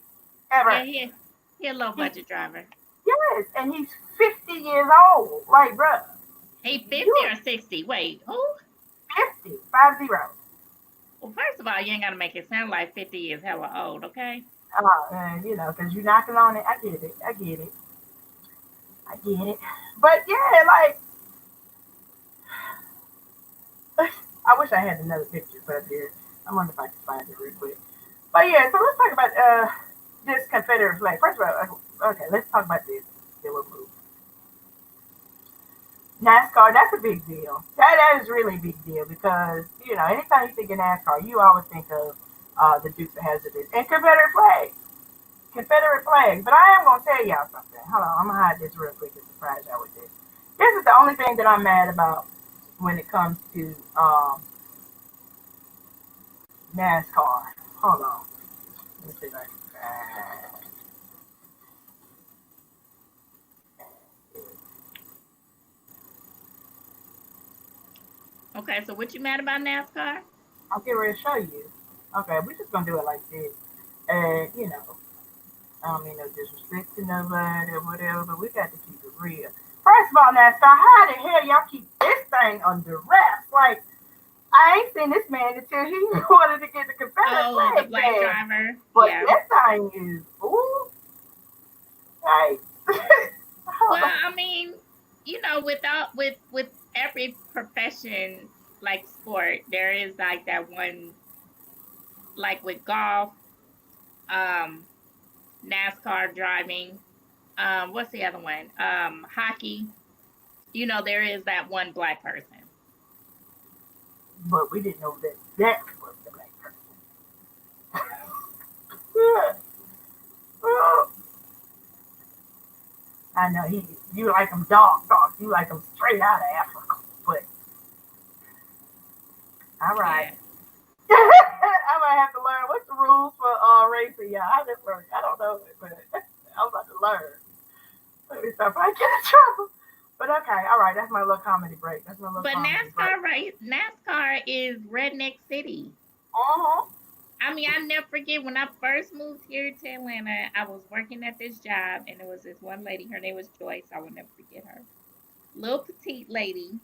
Ever. Yeah, he's a low budget driver. Yes, and he's 50 years old. Like, bro. He 50 or 60? Wait, who? 50. 50. Well, first of all, you ain't got to make it sound like 50 is hella old, okay? Because you're knocking on it. I get it. But, yeah, like, I wish I had another picture up here. I wonder if I can find it real quick. But, yeah, so let's talk about this Confederate flag. First of all, okay, let's talk about this. Then we'll move. NASCAR, that's a big deal. That is really a big deal because, anytime you think of NASCAR, you always think of the Dukes of Hazzard and Confederate flag. But I am going to tell y'all something. Hold on, I'm going to hide this real quick to surprise y'all with this. This is the only thing that I'm mad about when it comes to NASCAR. Hold on. Let me see if I can find. Okay, so what you mad about NASCAR? I'll get ready to show you. Okay, we're just going to do it like this. I don't mean no disrespect to nobody or whatever, but we got to keep it real. First of all, NASCAR, how the hell y'all keep this thing under wraps? Like, I ain't seen this man until he wanted to get the Confederate flag. The black driver. But that thing is, ooh. Like, Well, I mean, with every profession like sport, there is like that one, like with golf, um, NASCAR driving, what's the other one? Hockey. There is that one black person. But we didn't know that was the black person. I know you like them dark. You like them straight out of Africa. But all right. Yeah. I might have to learn what's the rules for racing, y'all. I just learned. I don't know it, but I'm about to learn. Let me stop. I get in trouble. But okay, all right. That's my little comedy break. That's my little But comedy break. NASCAR, right? NASCAR is Redneck City. Uh-huh. I mean, I never forget when I first moved here to Atlanta, I was working at this job and there was this one lady, her name was Joyce. I will never forget her. Little petite lady,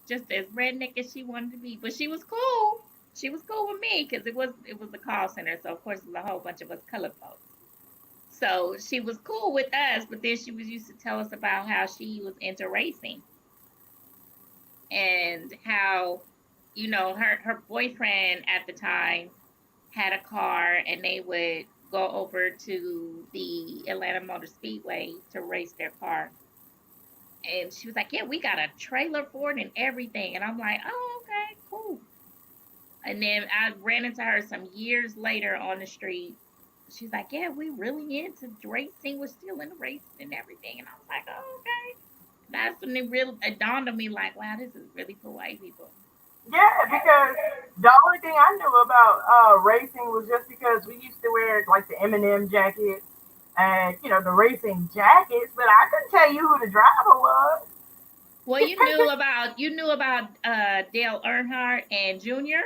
just as redneck as she wanted to be. But she was cool. She was cool with me because it was a call center, so of course it was a whole bunch of us colored folks. So she was cool with us, but then she was used to tell us about how she was into racing and how, her boyfriend at the time had a car and they would go over to the Atlanta Motor Speedway to race their car. And she was like, "Yeah, we got a trailer for it and everything." And I'm like, "Oh, okay, cool." And then I ran into her some years later on the street. She's like, "Yeah, we really into racing. We're still in the racing and everything." And I was like, "Oh, okay." That's when it dawned on me, like, wow, this is really for white people. Yeah, because the only thing I knew about racing was just because we used to wear like the M&M jackets and the racing jackets, but I couldn't tell you who the driver was. Well, you knew about Dale Earnhardt and Junior,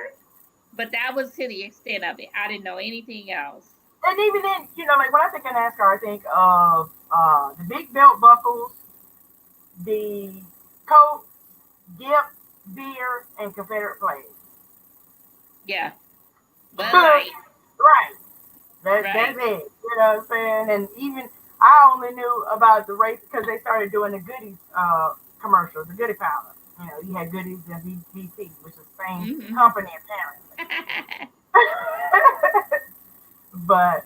but that was to the extent of it. I didn't know anything else. And even then, like when I think of NASCAR, I think of the big belt buckles, the coat, Gip, beer, and Confederate flag. Yeah, Bud Light, Right. That's right? it. You know what I'm saying? And even I only knew about the race because they started doing the goodies commercials, the goodie powder. You had goodies and VT, which is the same Hmm. company apparently. But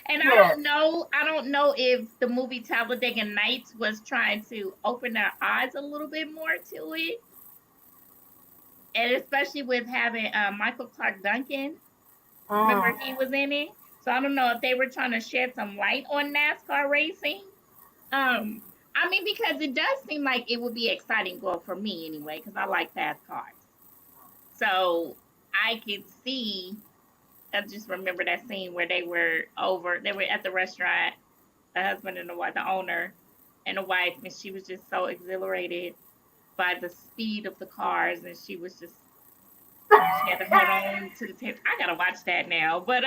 And I yeah, don't know, I don't know if the movie Talladega Nights was trying to open our eyes a little bit more to it, and especially with having Michael Clark Duncan. Remember mm, he was in it, so I don't know if they were trying to shed some light on NASCAR racing. Um, I mean, because it does seem like it would be exciting, well, for me anyway, because I like fast cars. So I could see. I just remember that scene where they were at the restaurant, the husband and the wife, the owner and the wife, and she was just so exhilarated by the speed of the cars, and she was just, she had to hold on to the tape. I gotta watch that now, but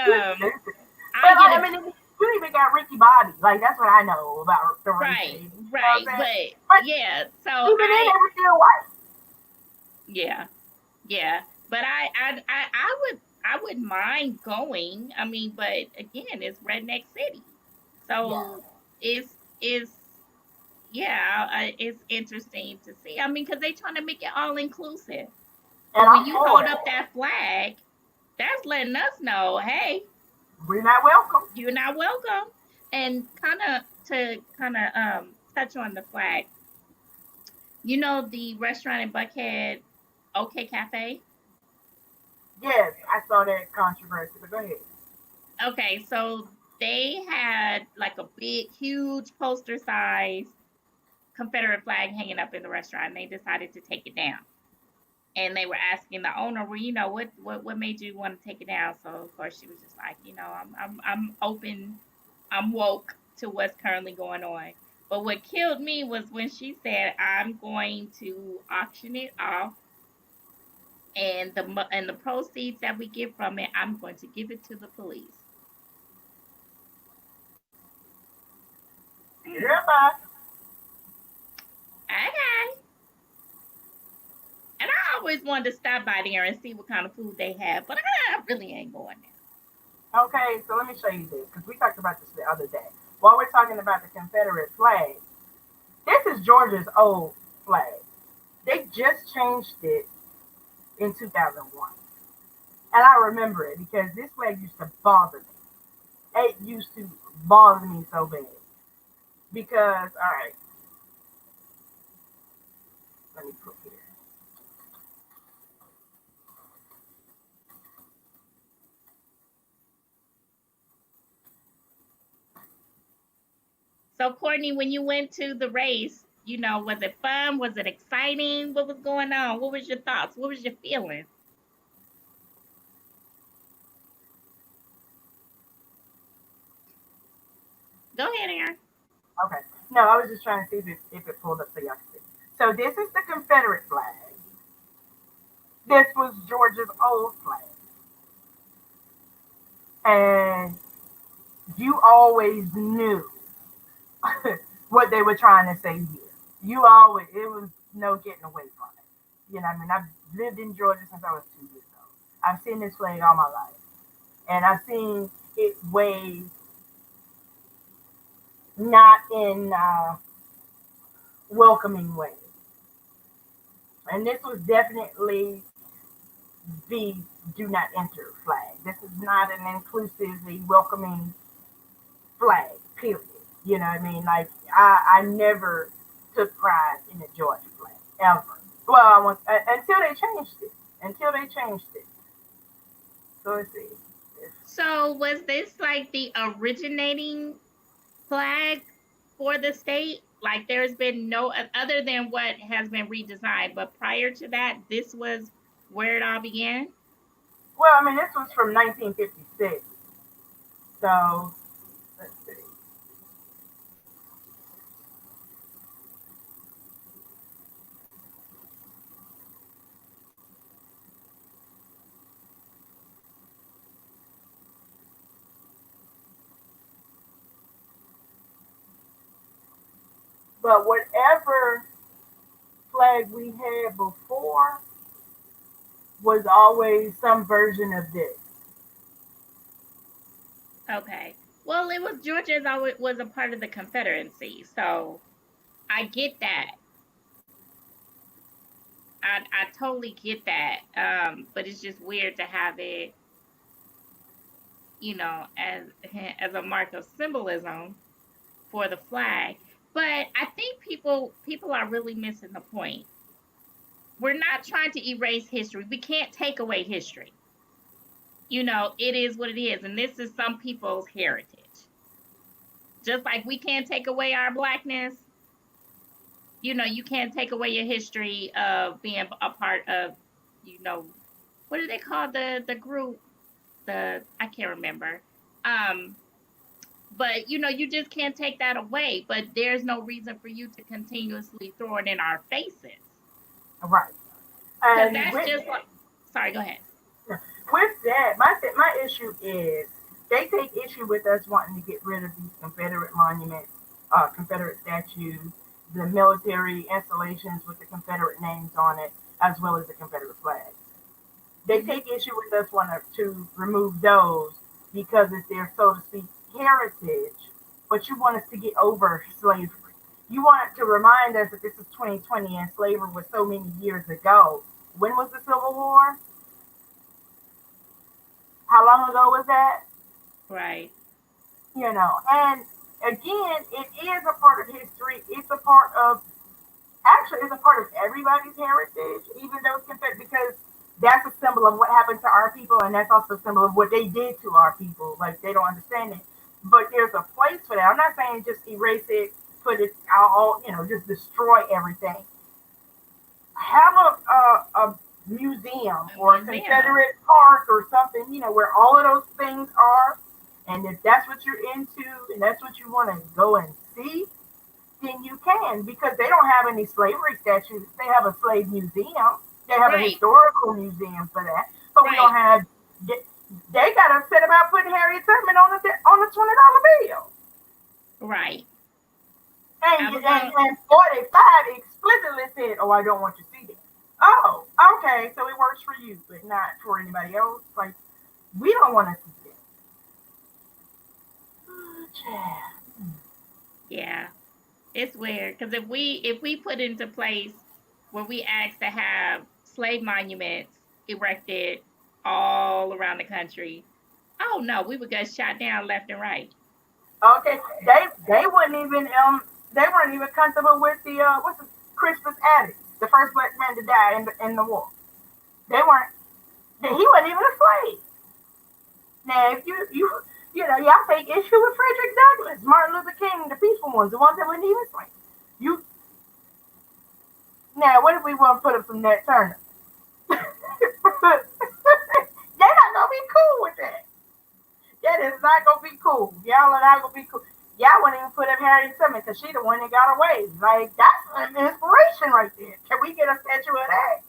but I get I a mean, you even got Ricky Bobby. Like that's what I know about the right, racing. You know what I'm right, saying? but But yeah, so even then, they were still white. yeah, yeah, but I wouldn't mind going. I mean, but again, it's Redneck City, Yeah, so it's yeah, it's interesting to see. I mean, because they trying to make it all inclusive. and But when I'm you for hold it. up that flag, that's letting us know, hey, We're not welcome. you're not welcome. And kind of touch on the flag. The restaurant in Buckhead, OK Cafe. Yes, I saw that controversy, but go ahead. Okay, so they had like a big, huge poster size Confederate flag hanging up in the restaurant, and they decided to take it down. And they were asking the owner, well, what made you want to take it down? So of course she was just like, I'm open, I'm woke to what's currently going on. But what killed me was when she said, I'm going to auction it off, and the proceeds that we get from it, I'm going to give it to the police. Mm, Goodbye. okay. And I always wanted to stop by there and see what kind of food they have, but I really ain't going there. Okay, so let me show you this because we talked about this the other day. while we're talking about the Confederate flag, this is Georgia's old flag. They just changed it in 2001. And I remember it because this flag used to bother me. It used to bother me so bad. Because, all right, let me put here. So, Courtney, when you went to the race, was it fun? Was it exciting? What was going on? What was your thoughts? What was your feelings? Go ahead, Aaron. Okay. No, I was just trying to see if it pulled up so y'all can see. So this is the Confederate flag. This was Georgia's old flag. And you always knew what they were trying to say here. It was no getting away from it. You know, I mean, I've lived in Georgia since I was 2 years old. I've seen this flag all my life. And I've seen it waved not in welcoming way. And this was definitely the do not enter flag. This is not an inclusively welcoming flag, period. You know what I mean? Like, I never took pride in the Georgia flag, ever. Well, until they changed it. Until they changed it. So let's see. So, was this like the originating flag for the state? Like, there's been no other than what has been redesigned, but prior to that, this was where it all began? Well, I mean, this was from 1956. So let's see. But whatever flag we had before was always some version of this. Okay. Well, it was Georgia always was a part of the Confederacy, so I get that. I totally get that. But it's just weird to have it, as a mark of symbolism for the flag. But I think people are really missing the point. We're not trying to erase history. We can't take away history. It is what it is, and this is some people's heritage. Just like we can't take away our blackness, you can't take away your history of being a part of, what do they call the group? I can't remember. Um, but you just can't take that away. But there's no reason for you to continuously throw it in our faces. Right. Because And that's just like, sorry, go ahead. with that, my issue is they take issue with us wanting to get rid of these Confederate monuments, Confederate statues, the military installations with the Confederate names on it, as well as the Confederate flag. They take issue with us wanting to remove those because it's their, so to speak, heritage. But you want us to get over slavery. You want to remind us that this is 2020 and slavery was so many years ago. When was the Civil War? How long ago was that? Right. And again, it is a part of history. It's a part of, actually, it's a part of everybody's heritage, even though it's Confederate, because that's a symbol of what happened to our people, and that's also a symbol of what they did to our people. Like, they don't understand it. But there's a place for that. I'm not saying just erase it, put it out, just destroy everything. Have a museum or a Confederate park or something, where all of those things are. And if that's what you're into and that's what you want to go and see, then you can, because they don't have any slavery statues. They have a slave museum. They have a historical museum for that. But we don't have. They got upset about putting Harriet Tubman on the $20 bill. Right. And 45 explicitly said, "Oh, I don't want to see that." Oh, okay, so it works for you, but not for anybody else. Like, we don't want to see that. Oh, Yeah, it's weird because if we put into place where we ask to have slave monuments erected all around the country, oh no, we would get shot down left and right. Okay, they wouldn't even they weren't even comfortable with the what's the Crispus Attucks, the first black man to die in the war. They weren't. He wasn't even a slave. Now, if y'all take issue with Frederick Douglass, Martin Luther King, the peaceful ones, the ones that weren't even slaves. You Now, what if we want to put up some Nat Turner? They're not gonna be cool with that. That is not gonna be cool. Y'all are not gonna be cool. Y'all wouldn't even put up Harriet Tubman because she the one that got away. Like that's an inspiration right there. Can we get a statue of that?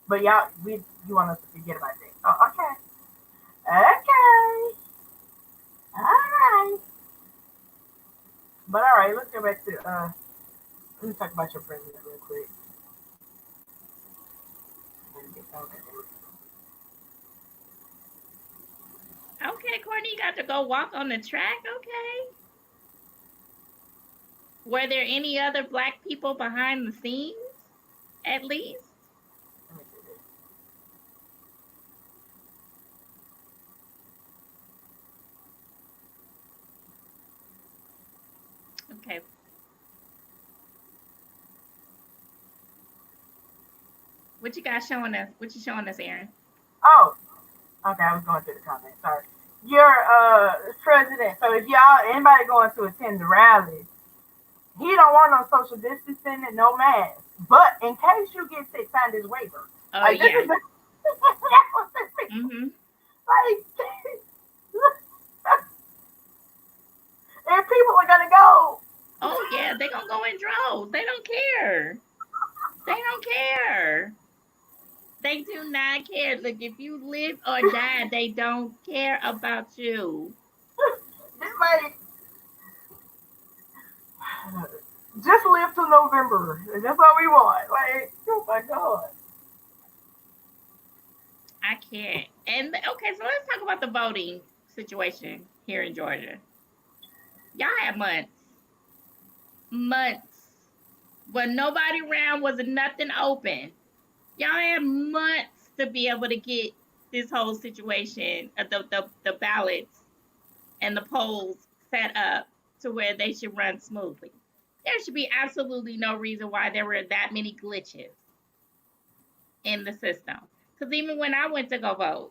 But you want us to forget about that? Oh, okay, okay, all right. But all right, let's go back to let me talk about your president real quick. Okay, Courtney, you got to go walk on the track. Okay. Were there any other black people behind the scenes, at least? Okay. What you got showing us? What you showing us, Aaron? Oh, okay, I was going through the comments. Sorry. Your president. So if anybody going to attend the rally, he don't want no social distancing and no mask. But in case you get sick, sign this waiver. Oh Like this yeah. is that's what this is. Mhm. Like if people are gonna go. Oh yeah, they gonna go in droves. They don't care. They don't care. They do not care. Look, if you live or die, they don't care about you. This like just live till November. That's all we want. Like, oh my god. I can't. And okay, so let's talk about the voting situation here in Georgia. Y'all had months, when nobody around, wasn't nothing open. Y'all had months to be able to get this whole situation, the ballots and the polls set up to where they should run smoothly. There should be absolutely no reason why there were that many glitches in the system. Because even when I went to go vote,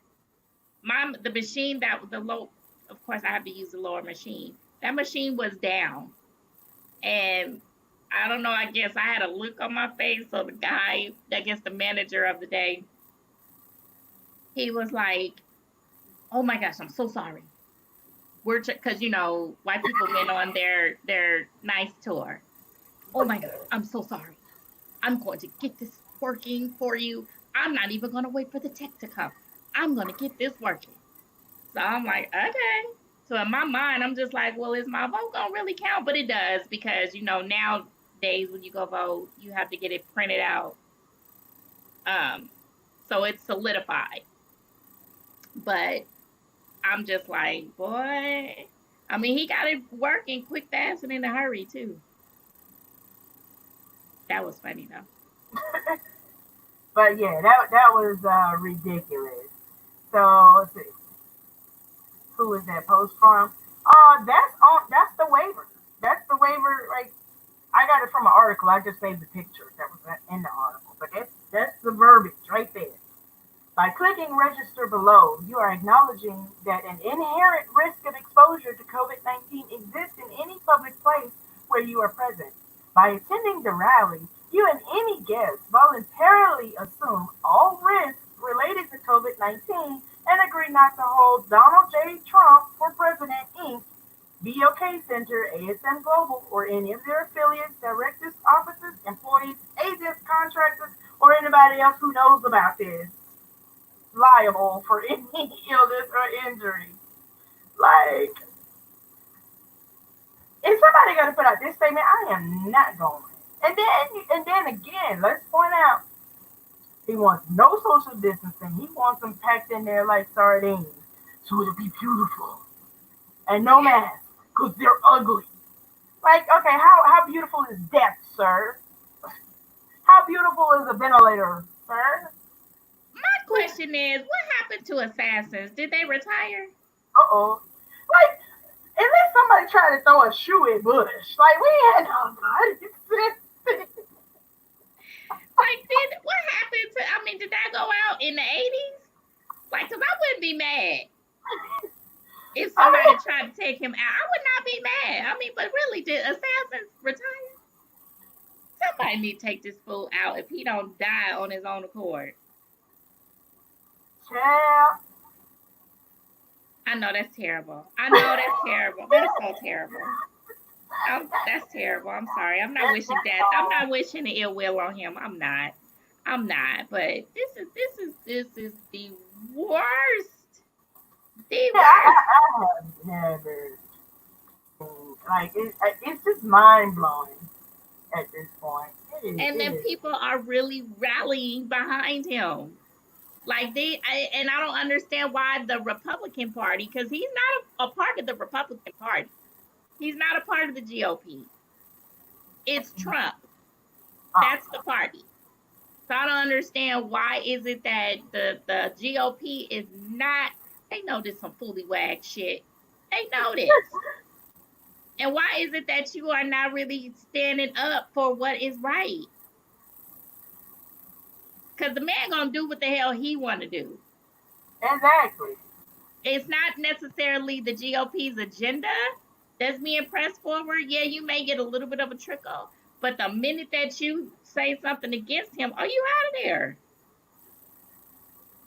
the machine that the low, of course I have to use the lower machine. That machine was down, and I don't know. I guess I had a look on my face. So the guy, I guess the manager of the day, he was like, "Oh my gosh, I'm so sorry. We're because white people went on their nice tour. Oh my god, I'm so sorry. I'm going to get this working for you. I'm not even going to wait for the tech to come. I'm going to get this working." So I'm like, okay. So in my mind, I'm just like, well, is my vote going to really count? But it does because, nowadays when you go vote, you have to get it printed out. So it's solidified. But I'm just like, boy. I mean, he got it working quick, fast, and in a hurry, too. That was funny, though. But yeah, that was ridiculous. So let's see. Who is that post from? That's the waiver. That's the waiver. Like I got it from an article. I just saved the picture that was in the article. But that's the verbiage right there. By clicking register below, you are acknowledging that an inherent risk of exposure to COVID-19 exists in any public place where you are present. By attending the rally, you and any guest voluntarily assume all risks related to COVID-19 and agree not to hold Donald J. Trump for President Inc., BOK Center, ASM Global, or any of their affiliates, directors, officers, employees, agents, contractors, or anybody else who knows about this liable for any illness or injury. Like, if somebody got to put out this statement, I am not going. And then again, let's point out, he wants no social distancing. He wants them packed in there like sardines, so it'll be beautiful, and no mask because they're ugly. Like, okay, how beautiful is death, sir? How beautiful is a ventilator, sir? My question is, what happened to assassins? Did they retire? Uh-oh. Like, at least somebody tried to throw a shoe at Bush. Like, we had nobody. Like, what happened to? I mean, did that go out in the 80s? Like, cause I wouldn't be mad if somebody tried to take him out. I would not be mad. I mean, but really, did assassins retire? Somebody need to take this fool out if he don't die on his own accord. Yeah. I know that's terrible. I know that's terrible. That's so terrible. That's terrible. I'm sorry. I'm not wishing death. I'm not wishing the ill will on him. I'm not. But this is the worst. The worst. I have never seen, like, it's just mind blowing at this point. And then people are really rallying behind him. Like I don't understand why the Republican Party, because he's not a part of the Republican Party. He's not a part of the GOP. It's Trump. That's the party. So I don't understand why is it that the GOP is not. They know this some foolywag shit. They know this. And why is it that you are not really standing up for what is right? Because the man gonna do what the hell he want to do. Exactly. It's not necessarily the GOP's agenda that's being pressed forward. Yeah, you may get a little bit of a trickle, but the minute that you say something against him, are you out of there?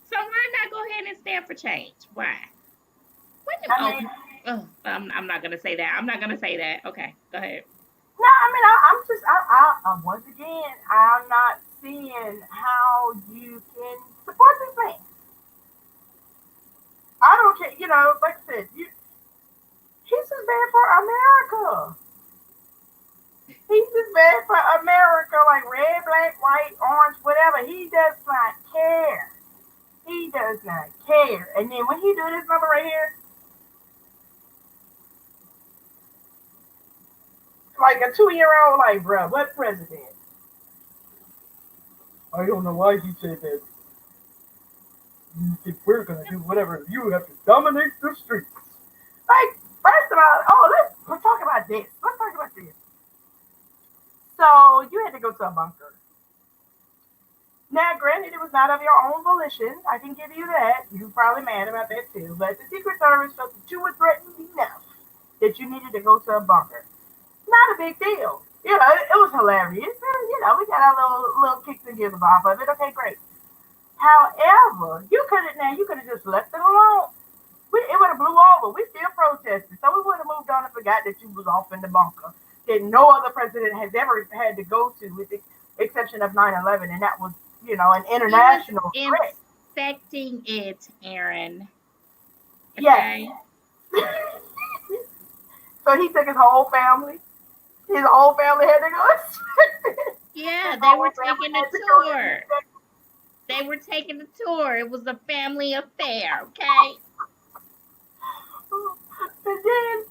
So why not go ahead and stand for change? Why? I'm not gonna say that. I'm not gonna say that. Okay, go ahead. No, I mean, I'm once again, I'm not seeing how you can support this man. I don't care, like I said, he's just bad for America. He's just bad for America, like red, black, white, orange, whatever. He does not care. He does not care. And then when he do this number right here, like a 2-year-old, like, bro, what president? I don't know why he said that. You think we're gonna do whatever? You have to dominate the streets. Like, first of all, let's talk about this. Let's talk about this. So you had to go to a bunker. Now, granted, it was not of your own volition. I can give you that. You're probably mad about that too. But the Secret Service felt that you were threatened enough that you needed to go to a bunker. Not a big deal. It was hilarious. We got our little kicks and giggles off of it. Okay, great. However, you could have just left it alone. It would have blew over. We still protested. So we would have moved on and forgot that you was off in the bunker that no other president has ever had to go to, with the exception of 9/11, and that was, an international threat. Inspecting it, Aaron. Okay? Yes. So he took his whole family. His whole family had to go. Yeah, they were taking a tour. They were taking the tour. It was a family affair, okay? And then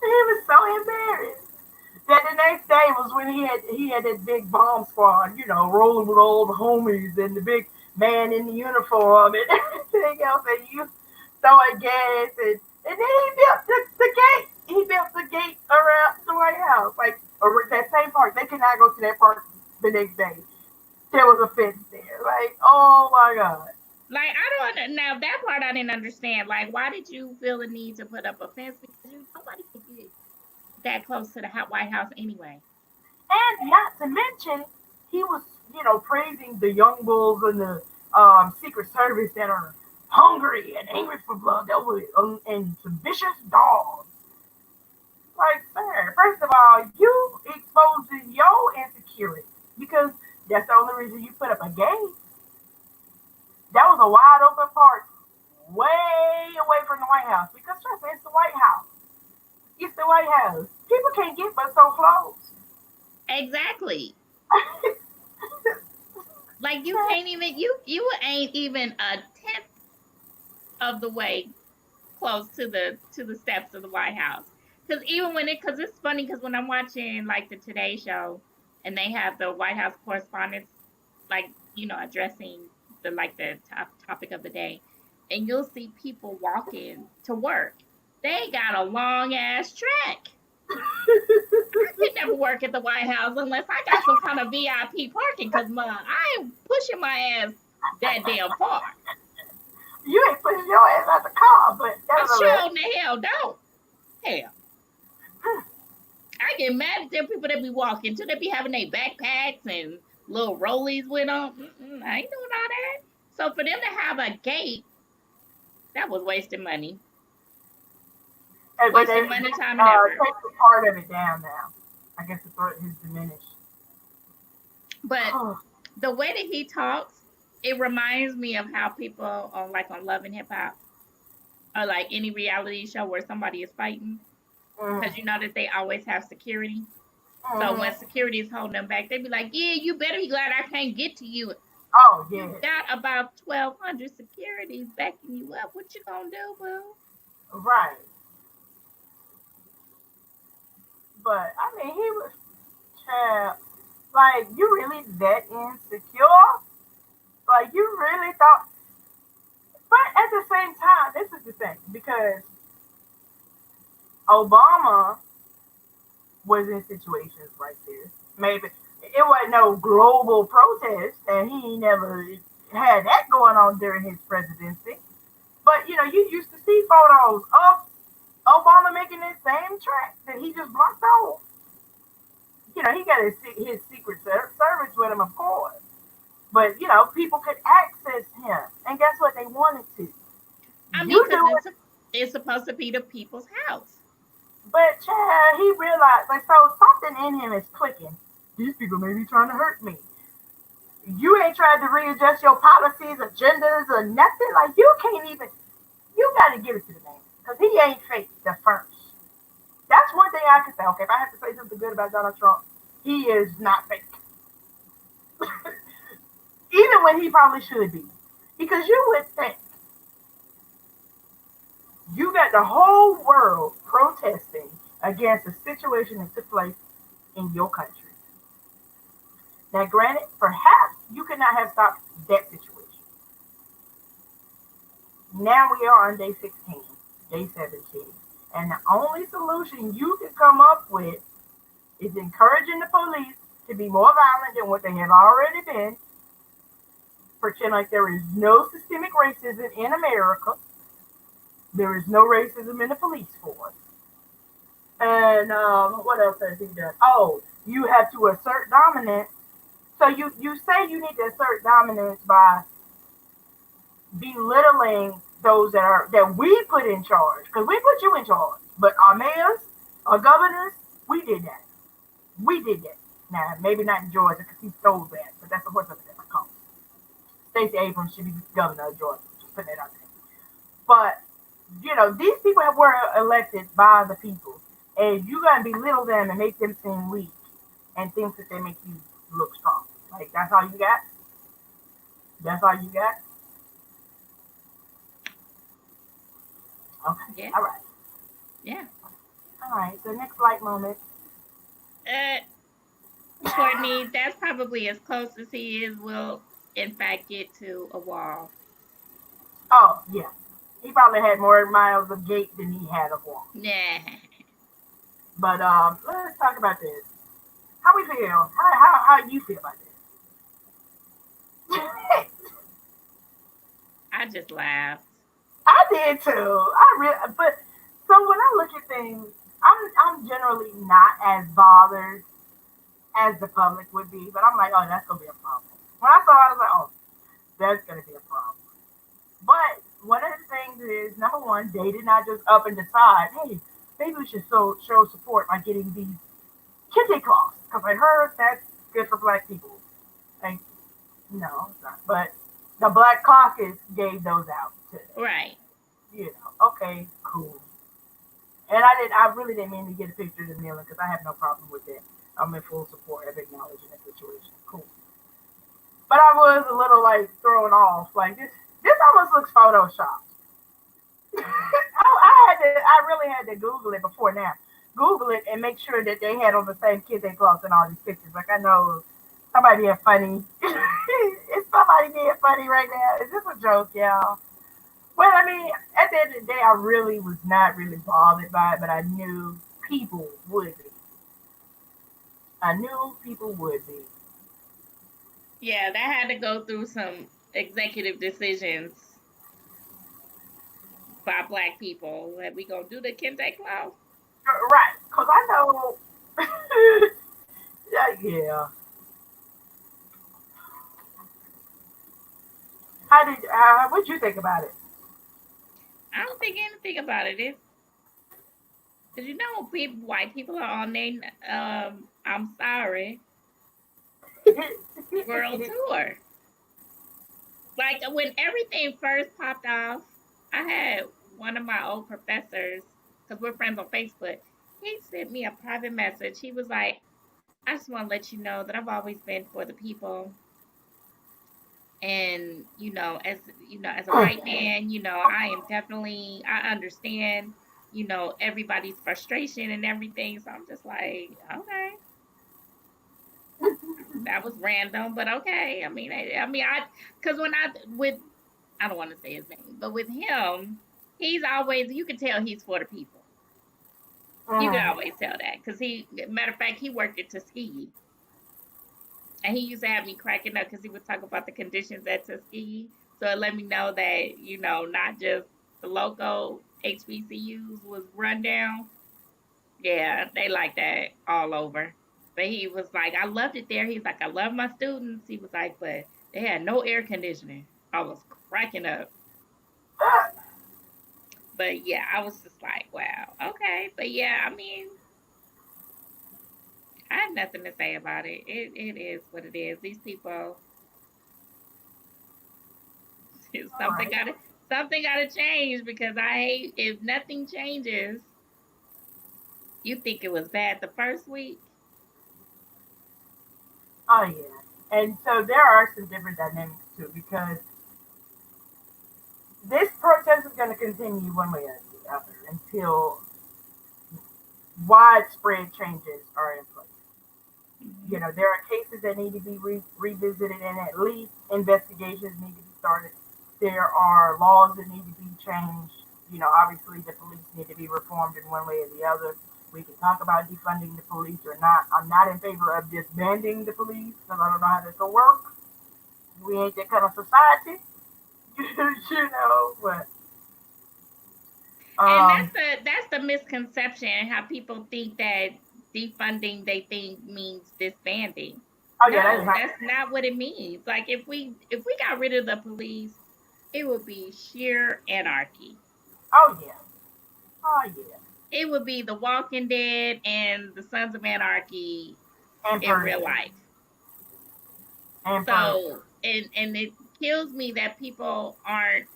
he was so embarrassed that the next day was when he had that big bomb squad, rolling with all the homies and the big man in the uniform and everything else, and you throwing gas, and then he built the gate. He built the gate around the White House, like that same park. They could not go to that park the next day. There was a fence there. Like, oh my God. Like, now that part I didn't understand. Like, why did you feel the need to put up a fence? Because nobody could get that close to the White House anyway. And not to mention, he was, praising the young bulls and the Secret Service that are hungry and angry for blood, and some vicious dogs. Like, sir, first of all, you exposing your insecurity, because that's the only reason you put up a gate. That was a wide open park, way away from the White House. Because trust me, it's the White House. It's the White House. People can't get but so close. Exactly. Like, you can't even, you ain't even a 10th of the way close to the steps of the White House. Because even when because it's funny because when I'm watching like the Today Show, and they have the White House correspondents, like addressing the top topic of the day, and you'll see people walking to work. They got a long ass track. I could never work at the White House unless I got some kind of VIP parking because I ain't pushing my ass that damn far. You ain't pushing your ass out the car, but I that's sure in the hell don't. Hell. I get mad at them people that be walking too. They be having their backpacks and little rollies with them. I ain't doing all that. So for them to have a gate, that was wasting money. Hey, but they money, time, and effort. take part of it down now. I guess the threat has diminished. But the way that he talks, it reminds me of how people on Love and Hip Hop or like any reality show where somebody is fighting. Because you know that they always have security. So when security is holding them back, they be like, yeah, you better be glad I can't get to you. Oh, yeah. You got about 1,200 securities backing you up. What you gonna do, boo? Right. But, I mean, he was, like, you really that insecure? Like, you really thought, but at the same time, this is the thing, because Obama was in situations like this. Maybe it wasn't no global protest, and he never had that going on during his presidency. But you used to see photos of Obama making that same track that he just blocked off. He got his Secret Service with him, of course. But people could access him, and guess what? They wanted to. I mean, because it's supposed to be the people's house. But Chad, he realized, like, so something in him is clicking. These people may be trying to hurt me. You ain't tried to readjust your policies, agendas, or nothing. Like, you can't even. You got to give it to the man, because he ain't fake the first. That's one thing I can say. Okay, if I have to say something good about Donald Trump, he is not fake. Even when he probably should be. Because you would think you got the whole world protesting against a situation that took place in your country. Now, granted, perhaps you could not have stopped that situation. Now we are on day 16, day 17. And the only solution you can come up with is encouraging the police to be more violent than what they have already been. Pretend like there is no systemic racism in America. There is no racism in the police force. And what else has he done? Oh, you have to assert dominance. So you say you need to assert dominance by belittling those that we put in charge, because we put you in charge. But our mayors, our governors, we did that. We did that. Now, maybe not in Georgia because he stole that, but that's a horse of a different color. Stacey Abrams should be governor of Georgia. Just put that out there. But these people were elected by the people, and you gotta belittle them and make them seem weak, and think that they make you look strong. Like, that's all you got. That's all you got. Okay. Yeah. All right. Yeah. All right. So next light moment. Courtney, that's probably as close as he will, in fact, get to a wall. Oh yeah. He probably had more miles of gate than he had of wall. Yeah. But let's talk about this. How we feel? How you feel about this? I just laughed. I did too. But so when I look at things, I'm generally not as bothered as the public would be. But I'm like, oh, that's gonna be a problem. When I saw it, I was like, oh, that's gonna be a problem. But one of the things is, number one, they did not just up and decide, hey, maybe we should show support by getting these kente cloths, because I heard that's good for Black people. Like, no, it's not. But the Black Caucus gave those out today. Right. Okay, cool. And I really didn't mean to get a picture of the kneeling, because I have no problem with it. I'm in full support of acknowledging the situation. Cool. But I was a little thrown off. Like, this almost looks photoshopped. I really had to Google it before now. Google it and make sure that they had on the same kid they clothes in all these pictures. Like I know somebody being funny. Is somebody being funny right now? Is this a joke, y'all? Well, I mean, at the end of the day, I really was not really bothered by it, but I knew people would be. I knew people would be. Yeah, that had to go through some executive decisions by black people. That we gonna do the kente cloth. Right, because I know. Yeah, yeah. What'd you think about it? I don't think anything about it. It's because you know, people, white people are on their I'm sorry world tour. Like when everything first popped off, I had one of my old professors, because we're friends on Facebook. He sent me a private message. He was like, "I just want to let you know that I've always been for the people, and as a white man, I am definitely I understand, everybody's frustration and everything." So I'm just like, okay, that was random, but okay. Because when I don't want to say his name, but with him, he's always, you can tell he's for the people. You can Mhm. always tell that because matter of fact, he worked at Tuskegee, and he used to have me cracking up because he would talk about the conditions at Tuskegee. So it let me know that not just the local HBCUs was run down. Yeah, they like that all over. But he was like, I loved it there. He's like, I love my students. He was like, but they had no air conditioning. I was cracking up. But yeah, I was just like, wow, okay. But yeah, I have nothing to say about it. It is what it is. These people, All something right. gotta change because I hate if nothing changes. You think it was bad the first week? Oh yeah. And so there are some different dynamics too, because this protest is going to continue one way or the other until widespread changes are in place. Hmm. There are cases that need to be revisited, and at least investigations need to be started. There are laws that need to be changed. Obviously the police need to be reformed in one way or the other. We can talk about defunding the police or not. I'm not in favor of disbanding the police because I don't know how this will work. We ain't that kind of society. But And um, that's the misconception how people think that defunding they think means disbanding. oh yeah, that is No, not. that's not what it means. Like if we got rid of the police, it would be sheer anarchy. Oh yeah, oh yeah, It would be the Walking Dead and the Sons of Anarchy and in purge, real life. and purge. So and it kills me that people aren't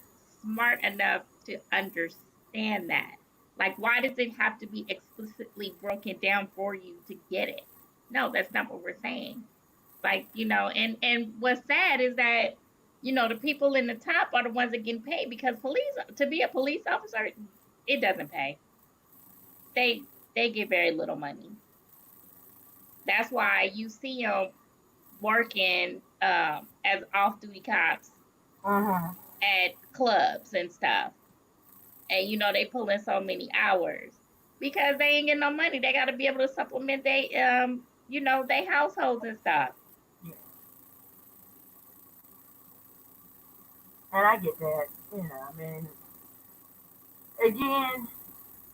smart enough to understand that. Like why does it have to be explicitly broken down for you to get it? No, that's not what we're saying. Like, and what's sad is that the people in the top are the ones that get paid because police to be a police officer, it doesn't pay. They get very little money. That's why you see them working as off-duty cops Mm-hmm. at clubs and stuff, and they pull in so many hours because they ain't getting no money. They got to be able to supplement they households and stuff. Yeah, and I get that. I mean, again,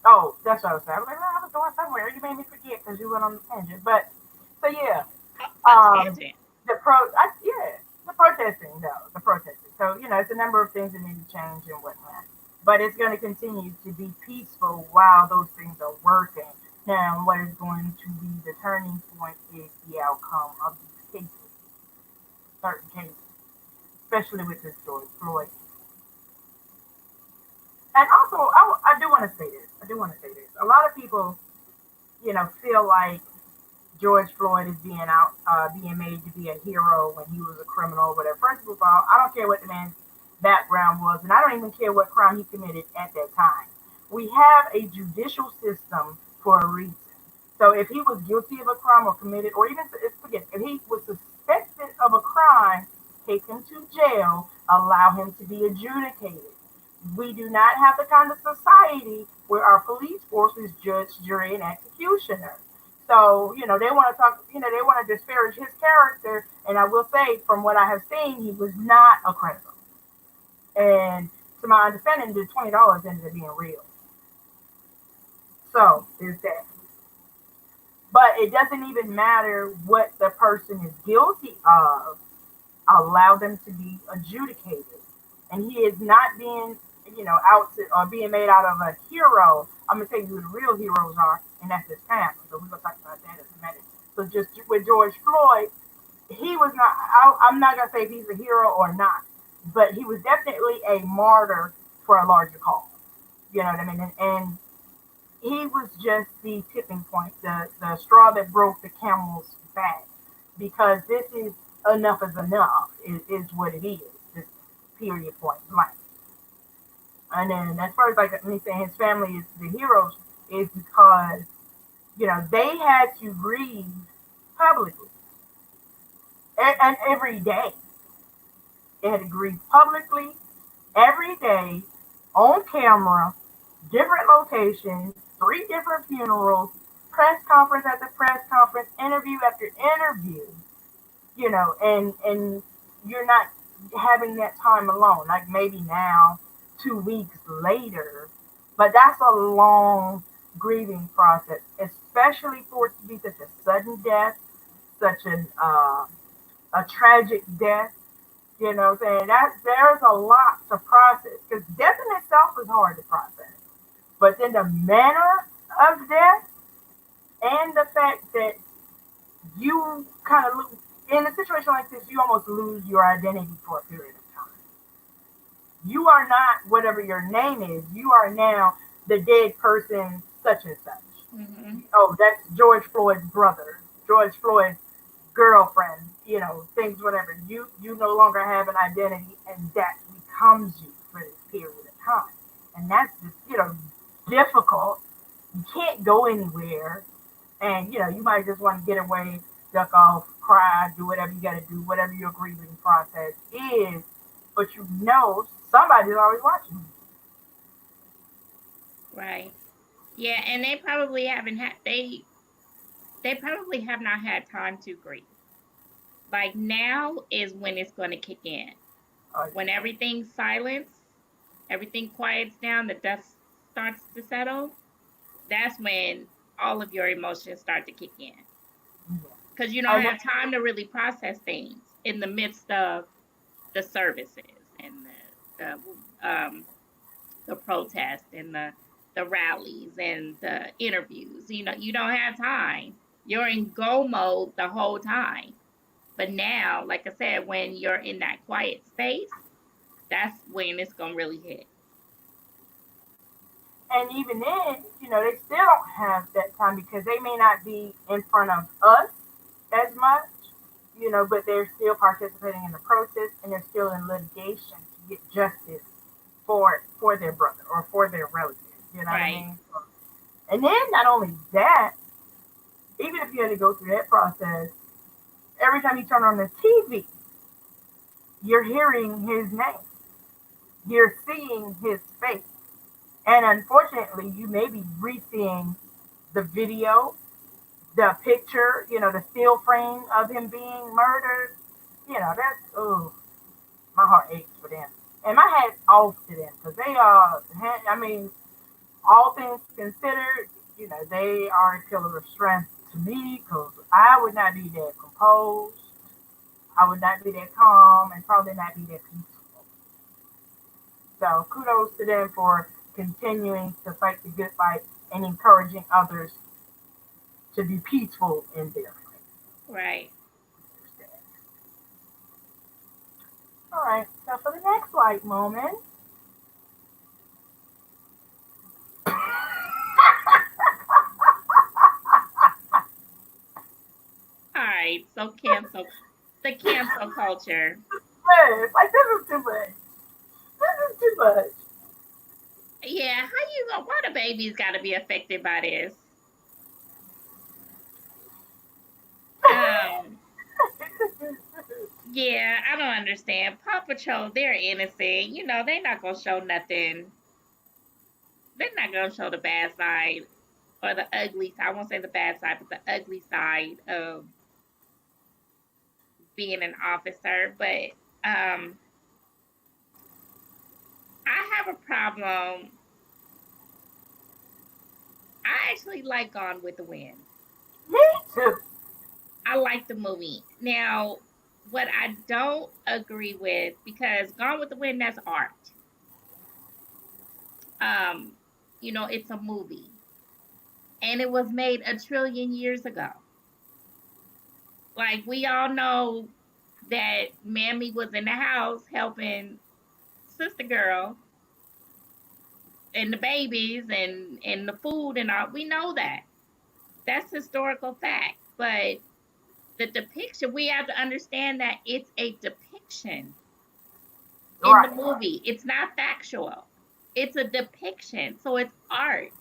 oh, that's what I was saying. I was like, oh, I was going somewhere. You made me forget because you went on the tangent. But so yeah, A um, tangent. the protesting though, the protesting. So it's a number of things that need to change and whatnot. But it's going to continue to be peaceful while those things are working. Now, what is going to be the turning point is the outcome of these cases, certain cases, especially with this George Floyd. And also, I do want to say this. I do want to say this. A lot of people, feel like George Floyd is being made to be a hero when he was a criminal or whatever. First of all, I don't care what the man's background was, and I don't even care what crime he committed at that time. We have a judicial system for a reason. So if he was guilty of a crime or committed, or even forget, if he was suspected of a crime, take him to jail, allow him to be adjudicated. We do not have the kind of society where our police force is judge, jury, and executioner. So, they want to talk, they want to disparage his character. And I will say, from what I have seen, he was not a criminal. And to my understanding, the $20 ended up being real. So, there's that. But it doesn't even matter what the person is guilty of, allow them to be adjudicated. And he is not being, out to, or being made out of a hero. I'm going to tell you who the real heroes are, and that's his family. So we're going to talk about that in a minute. So just with George Floyd, he was not, I'm not going to say if he's a hero or not, but he was definitely a martyr for a larger cause. You know what I mean? And he was just the tipping point, the straw that broke the camel's back, because this is enough is enough, is what it is, this period point blank. And then as far as like me saying his family is the heroes, is because, they had to grieve publicly and every day. They had to grieve publicly every day on camera, different locations, 3 different funerals, press conference after press conference, interview after interview, and you're not having that time alone. Like maybe now, 2 weeks later, but that's a long grieving process, especially for it to be such a sudden death, such a tragic death. You know what I'm saying? There's a lot to process, because death in itself is hard to process. But then the manner of death and the fact that you kind of lose, in a situation like this, you almost lose your identity for a period of time. You are not whatever your name is. You are now the dead person, such and such. Mm-hmm. Oh, that's George Floyd's brother, George Floyd's girlfriend, things, whatever. You no longer have an identity, and that becomes you for this period of time. And that's just, difficult. You can't go anywhere. And, you might just want to get away, duck off, cry, do whatever you got to do, whatever your grieving process is. But somebody's always watching you. Right. Yeah, and they probably haven't had, they probably have not had time to grieve. Like now is when it's going to kick in. When everything's silence, everything quiets down, the dust starts to settle, that's when all of your emotions start to kick in. Because you don't have time to really process things in the midst of the services and the protests and the rallies and the interviews. You don't have time. You're in go mode the whole time. But now, like I said, when you're in that quiet space, that's when it's going to really hit. And even then, they still don't have that time, because they may not be in front of us as much, but they're still participating in the process, and they're still in litigation to get justice for their brother or for their relative. You know Right. what I mean? And then not only that, even if you had to go through that process, every time you turn on the TV, you're hearing his name. You're seeing his face. And unfortunately, you may be re-seeing the video, the picture, the still frame of him being murdered. That's, my heart aches for them. And my hat's off to them, because they are, all things considered, they are a pillar of strength to me, because I would not be that composed. I would not be that calm, and probably not be that peaceful. So kudos to them for continuing to fight the good fight and encouraging others to be peaceful in their fight. Right. All right, so for the next light moment. All right, so the cancel culture. Yes, like this is too much. This is too much. Yeah, why the babies got to be affected by this? Yeah, I don't understand. Paw Patrol, they're innocent. You know, they're not gonna show nothing. They're not gonna show the bad side or the ugly side. I won't say the bad side, but the ugly side of being an officer. But I have a problem. I actually like Gone with the Wind. Me too. I like the movie. Now, what I don't agree with, because Gone with the Wind, that's art. Um, you know, it's a movie. And it was made a trillion years ago. Like we all know that Mammy was in the house helping Sister Girl and the babies and the food and all. We know that. That's historical fact. But the depiction, we have to understand that it's a depiction in the Right. movie. It's not factual. It's a depiction. So it's art.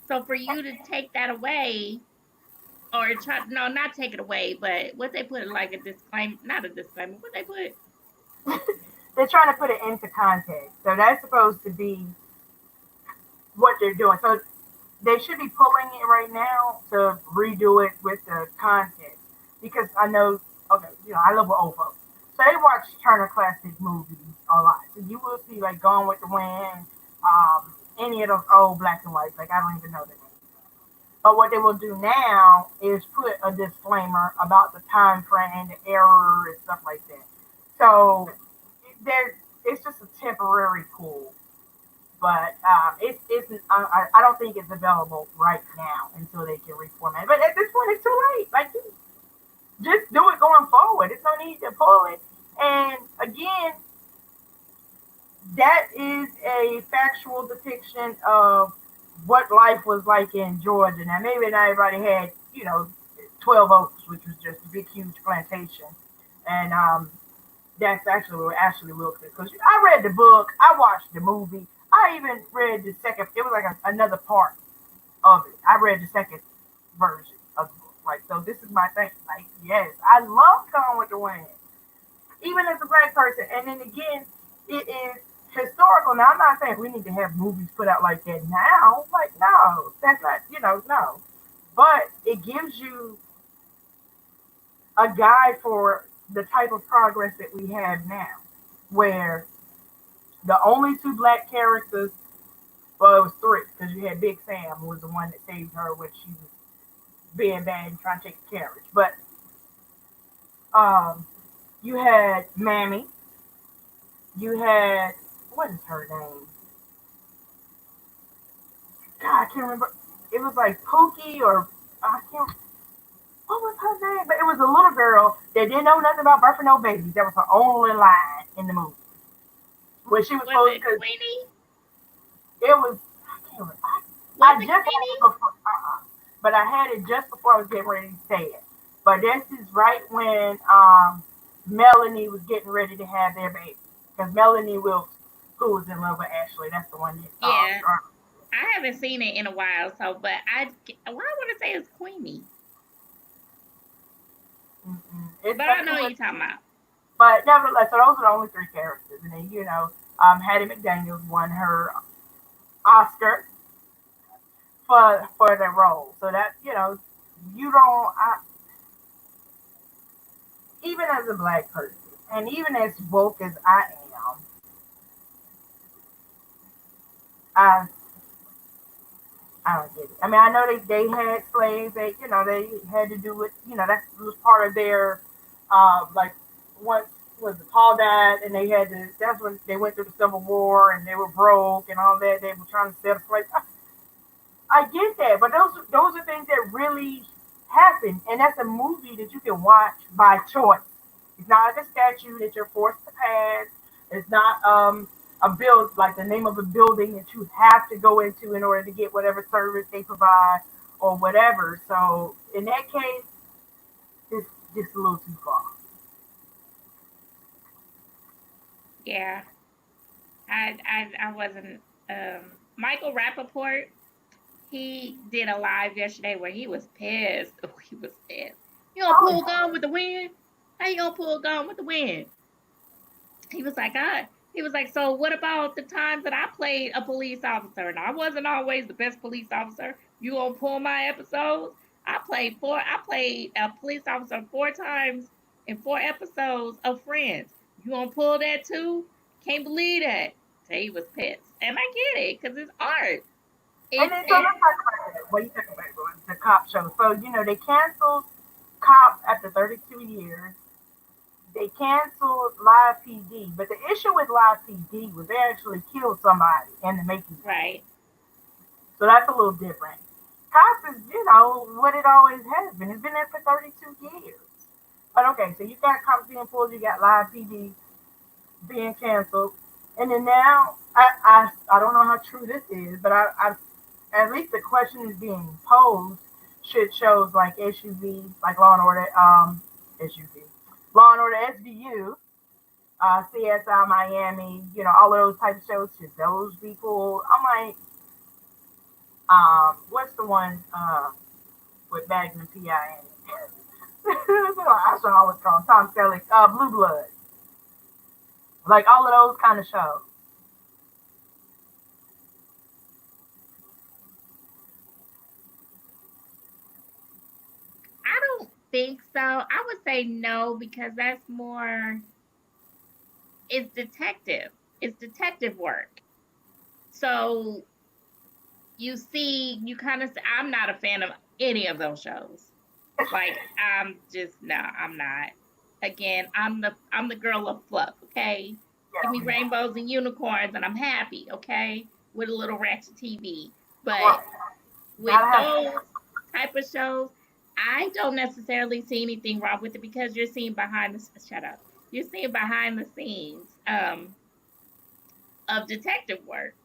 So for you to take that away or try no, not take it away, but what they put like a disclaimer, not a disclaimer, what they put. They're trying to put it into context. So that's supposed to be what they're doing. So they should be pulling it right now to redo it with the context. Because I know, okay, I live with old folks. So they watch Turner Classic movies a lot. So you will see like Gone with the Wind, any of those old black and whites. Like I don't even know the name. But what they will do now is put a disclaimer about the time frame, the error, and stuff like that. So there, it's just a temporary pull, but I don't think it's available right now until they can reformat. But at this point, it's too late. Like just do it going forward. There's no need to pull it. And again, that is a factual depiction of what life was like in Georgia. Now, maybe not everybody had, 12 Oaks, which was just a big, huge plantation. And that's actually where Ashley Wilkes is. Because I read the book, I watched the movie, I even read the second, it was like another part of it. I read the second version of the book, right? So this is my thing. Like, yes, I love Gone with the Wind, even as a black person. And then again, it is historical. Now, I'm not saying we need to have movies put out like that now. Like, no, that's not, no. But it gives you a guide for the type of progress that we have now, where the only two black characters, well, it was three, because you had Big Sam, who was the one that saved her when she was being bad and trying to take the carriage. But you had Mammy, you had, what is her name? God, I can't remember. It was like Pookie or I can't. What was her name? But it was a little girl that didn't know nothing about birthing no babies. That was her only line in the movie. When she was Was supposed it to, Queenie? it was. I can't remember. Was I it just had it Queenie? before, but I had it just before I was getting ready to say it. But this is right when Melanie was getting ready to have their baby, because Melanie Wilkes, who was in love with Ashley, that's the one that Yeah, I haven't seen it in a while, so but I want to say it's Queenie, it's but I something know what with. you're talking about. But nevertheless, so those are the only three characters, and then Hattie McDaniel won her Oscar for the role. So that you don't even as a black person, and even as woke as I am, I I don't get it. I mean, I know they had slaves. They had to do it. That was part of their like once was Paul died, and they had to. That's when they went through the Civil War, and they were broke and all that. They were trying to set up slaves. I get that, but those are things that really happen, and that's a movie that you can watch by choice. It's not like a statute that you're forced to pass. It's not a build like the name of a building that you have to go into in order to get whatever service they provide or whatever. So in that case, it's just a little too far. Yeah, I wasn't. Michael Rappaport, he did a live yesterday where he was pissed. Oh, he was pissed. You don't Oh, pull Gone with the Wind. How you gonna pull Gone with the Wind? He was like, he was like, so what about the times that I played a police officer and I wasn't always the best police officer? You gonna pull my episodes? I played a police officer 4 times in 4 episodes of Friends. You gonna pull that too? Can't believe that. So he was pissed. And I get it, because it's art. And It's then so it, let's talk about that. What you talking about? The cop show. So they canceled Cops after 32 years. They canceled Live PD, but the issue with Live PD was they actually killed somebody in the making. right. So that's a little different. Cops is, what it always has been. It's been there for 32 years. But okay, so you got Cops being pulled, you got Live PD being canceled, and then now I don't know how true this is, but I at least the question is being posed. Should shows like SUV, like Law and Order, SUV, Law and Order SVU, CSI Miami, all of those type of shows, should those be pulled? I'm like, what's the one with Magnum PI in it? I should always call him Tom Selleck, Blue Blood, like all of those kind of shows. I don't think so. I would say no, because that's more, it's detective. It's detective work. So you kind of, I'm not a fan of any of those shows. Like, no, I'm not. Again, I'm the girl of fluff, okay? Give me Yeah, yeah. rainbows and unicorns and I'm happy, okay? With a little ratchet TV. But Right. with Gotta have. those type of shows, I don't necessarily see anything wrong with it, because you're seeing behind the shut up. You're seeing behind the scenes of detective work.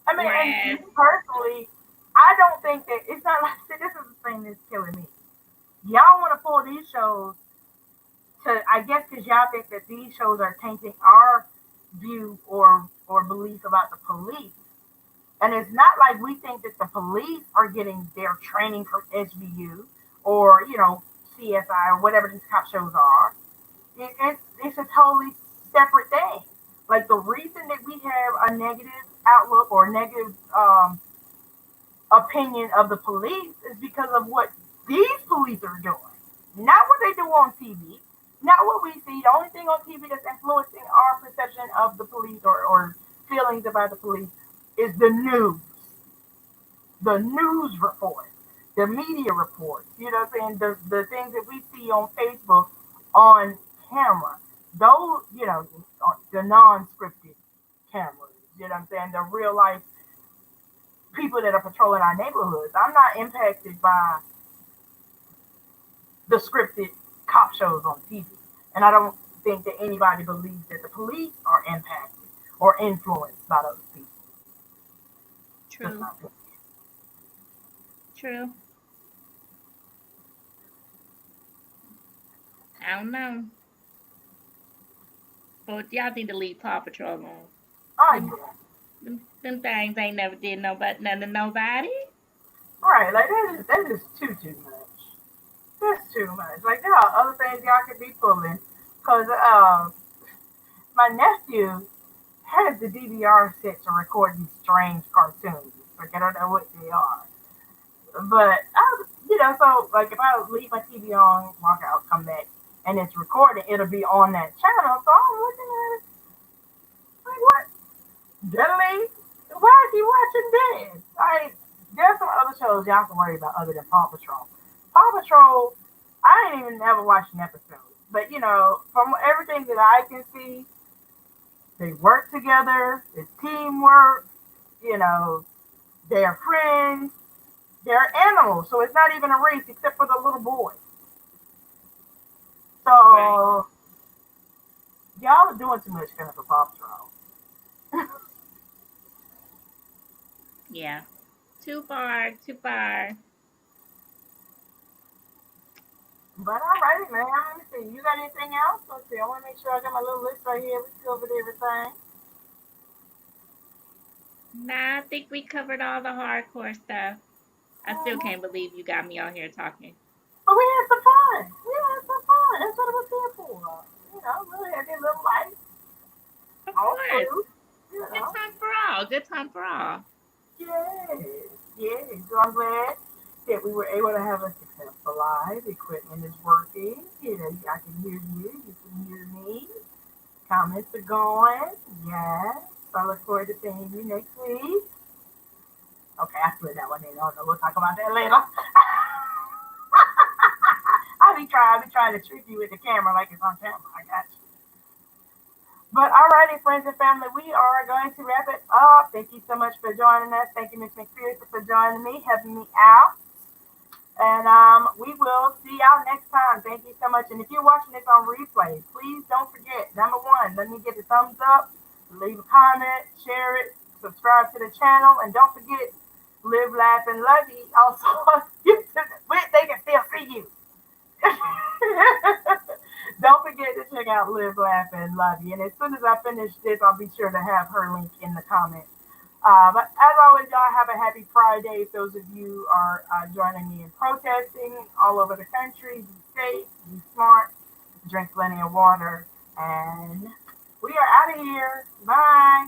I mean, and Whereas, me personally, I don't think that it's not like see, this is the thing that's killing me. Y'all want to pull these shows to, I guess, because y'all think that these shows are tainting our view or belief about the police. And it's not like we think that the police are getting their training from SVU or CSI or whatever these cop shows are. It's a totally separate thing. Like the reason that we have a negative outlook or negative opinion of the police is because of what these police are doing, not what they do on TV, not what we see. The only thing on TV that's influencing our perception of the police or feelings about the police is the news reports, the media reports. You know what I'm saying? The things that we see on Facebook on camera. Those, the non-scripted cameras. You know what I'm saying? The real life people that are patrolling our neighborhoods. I'm not impacted by the scripted cop shows on TV. And I don't think that anybody believes that the police are impacted or influenced by those people. Just true, not good. true. I don't know. But y'all need to leave Paw Patrol alone. Oh, Them, yeah. them things ain't never did nothing to nobody. Right. Like, that is too much. That's too much. Like, there are other things y'all could be pulling. Because my nephew has the DVR set to record these strange cartoons. Like, I don't know what they are. But so like if I leave my TV on, walk out, come back, and it's recorded, it'll be on that channel. So I'm looking at it, like what? Delete? Why is he watching this? There's some other shows y'all can worry about other than Paw Patrol. Paw Patrol, I ain't even ever watched an episode. But from everything that I can see, they work together, it's teamwork, you know, they're friends. They're animals, so it's not even a race except for the little boy. Right. So y'all are doing too much kind of for Paw Patrol. Yeah. Too far, too far. But all righty, man. Let me see. You got anything else? Let's see. I want to make sure I got my little list right here. We covered everything. Nah, I think we covered all the hardcore stuff. I still Mhm. can't believe you got me on here talking. But we had some fun. We That's what it was here for. You know, really had a little light, Of all course. through. You Good know. time for all. Good time for all. Yes. Yes. So I'm glad that we were able to have a successful live. Equipment is working. You know, I can hear you. You can hear me. Comments are going. Yes. So I look forward to seeing you next week. Okay, I slid that one in. Oh no, we'll talk about that later. I be trying to trick you with the camera like it's on camera. I got you. But alrighty, friends and family, we are going to wrap it up. Thank you so much for joining us. Thank you, Miss McPherson, for joining me, helping me out. And we will see y'all next time. Thank you so much. And if you're watching this on replay, please don't forget, number one, let me get the thumbs up, leave a comment, share it, subscribe to the channel, and don't forget, live, laugh, and love you. Also on YouTube, they can still see you. Don't forget to check out Live, Laugh, and Love You. And as soon as I finish this, I'll be sure to have her link in the comments. But as always, y'all have a happy Friday. If those of you are joining me in protesting all over the country, be safe, be smart, drink plenty of water, and we are out of here. Bye.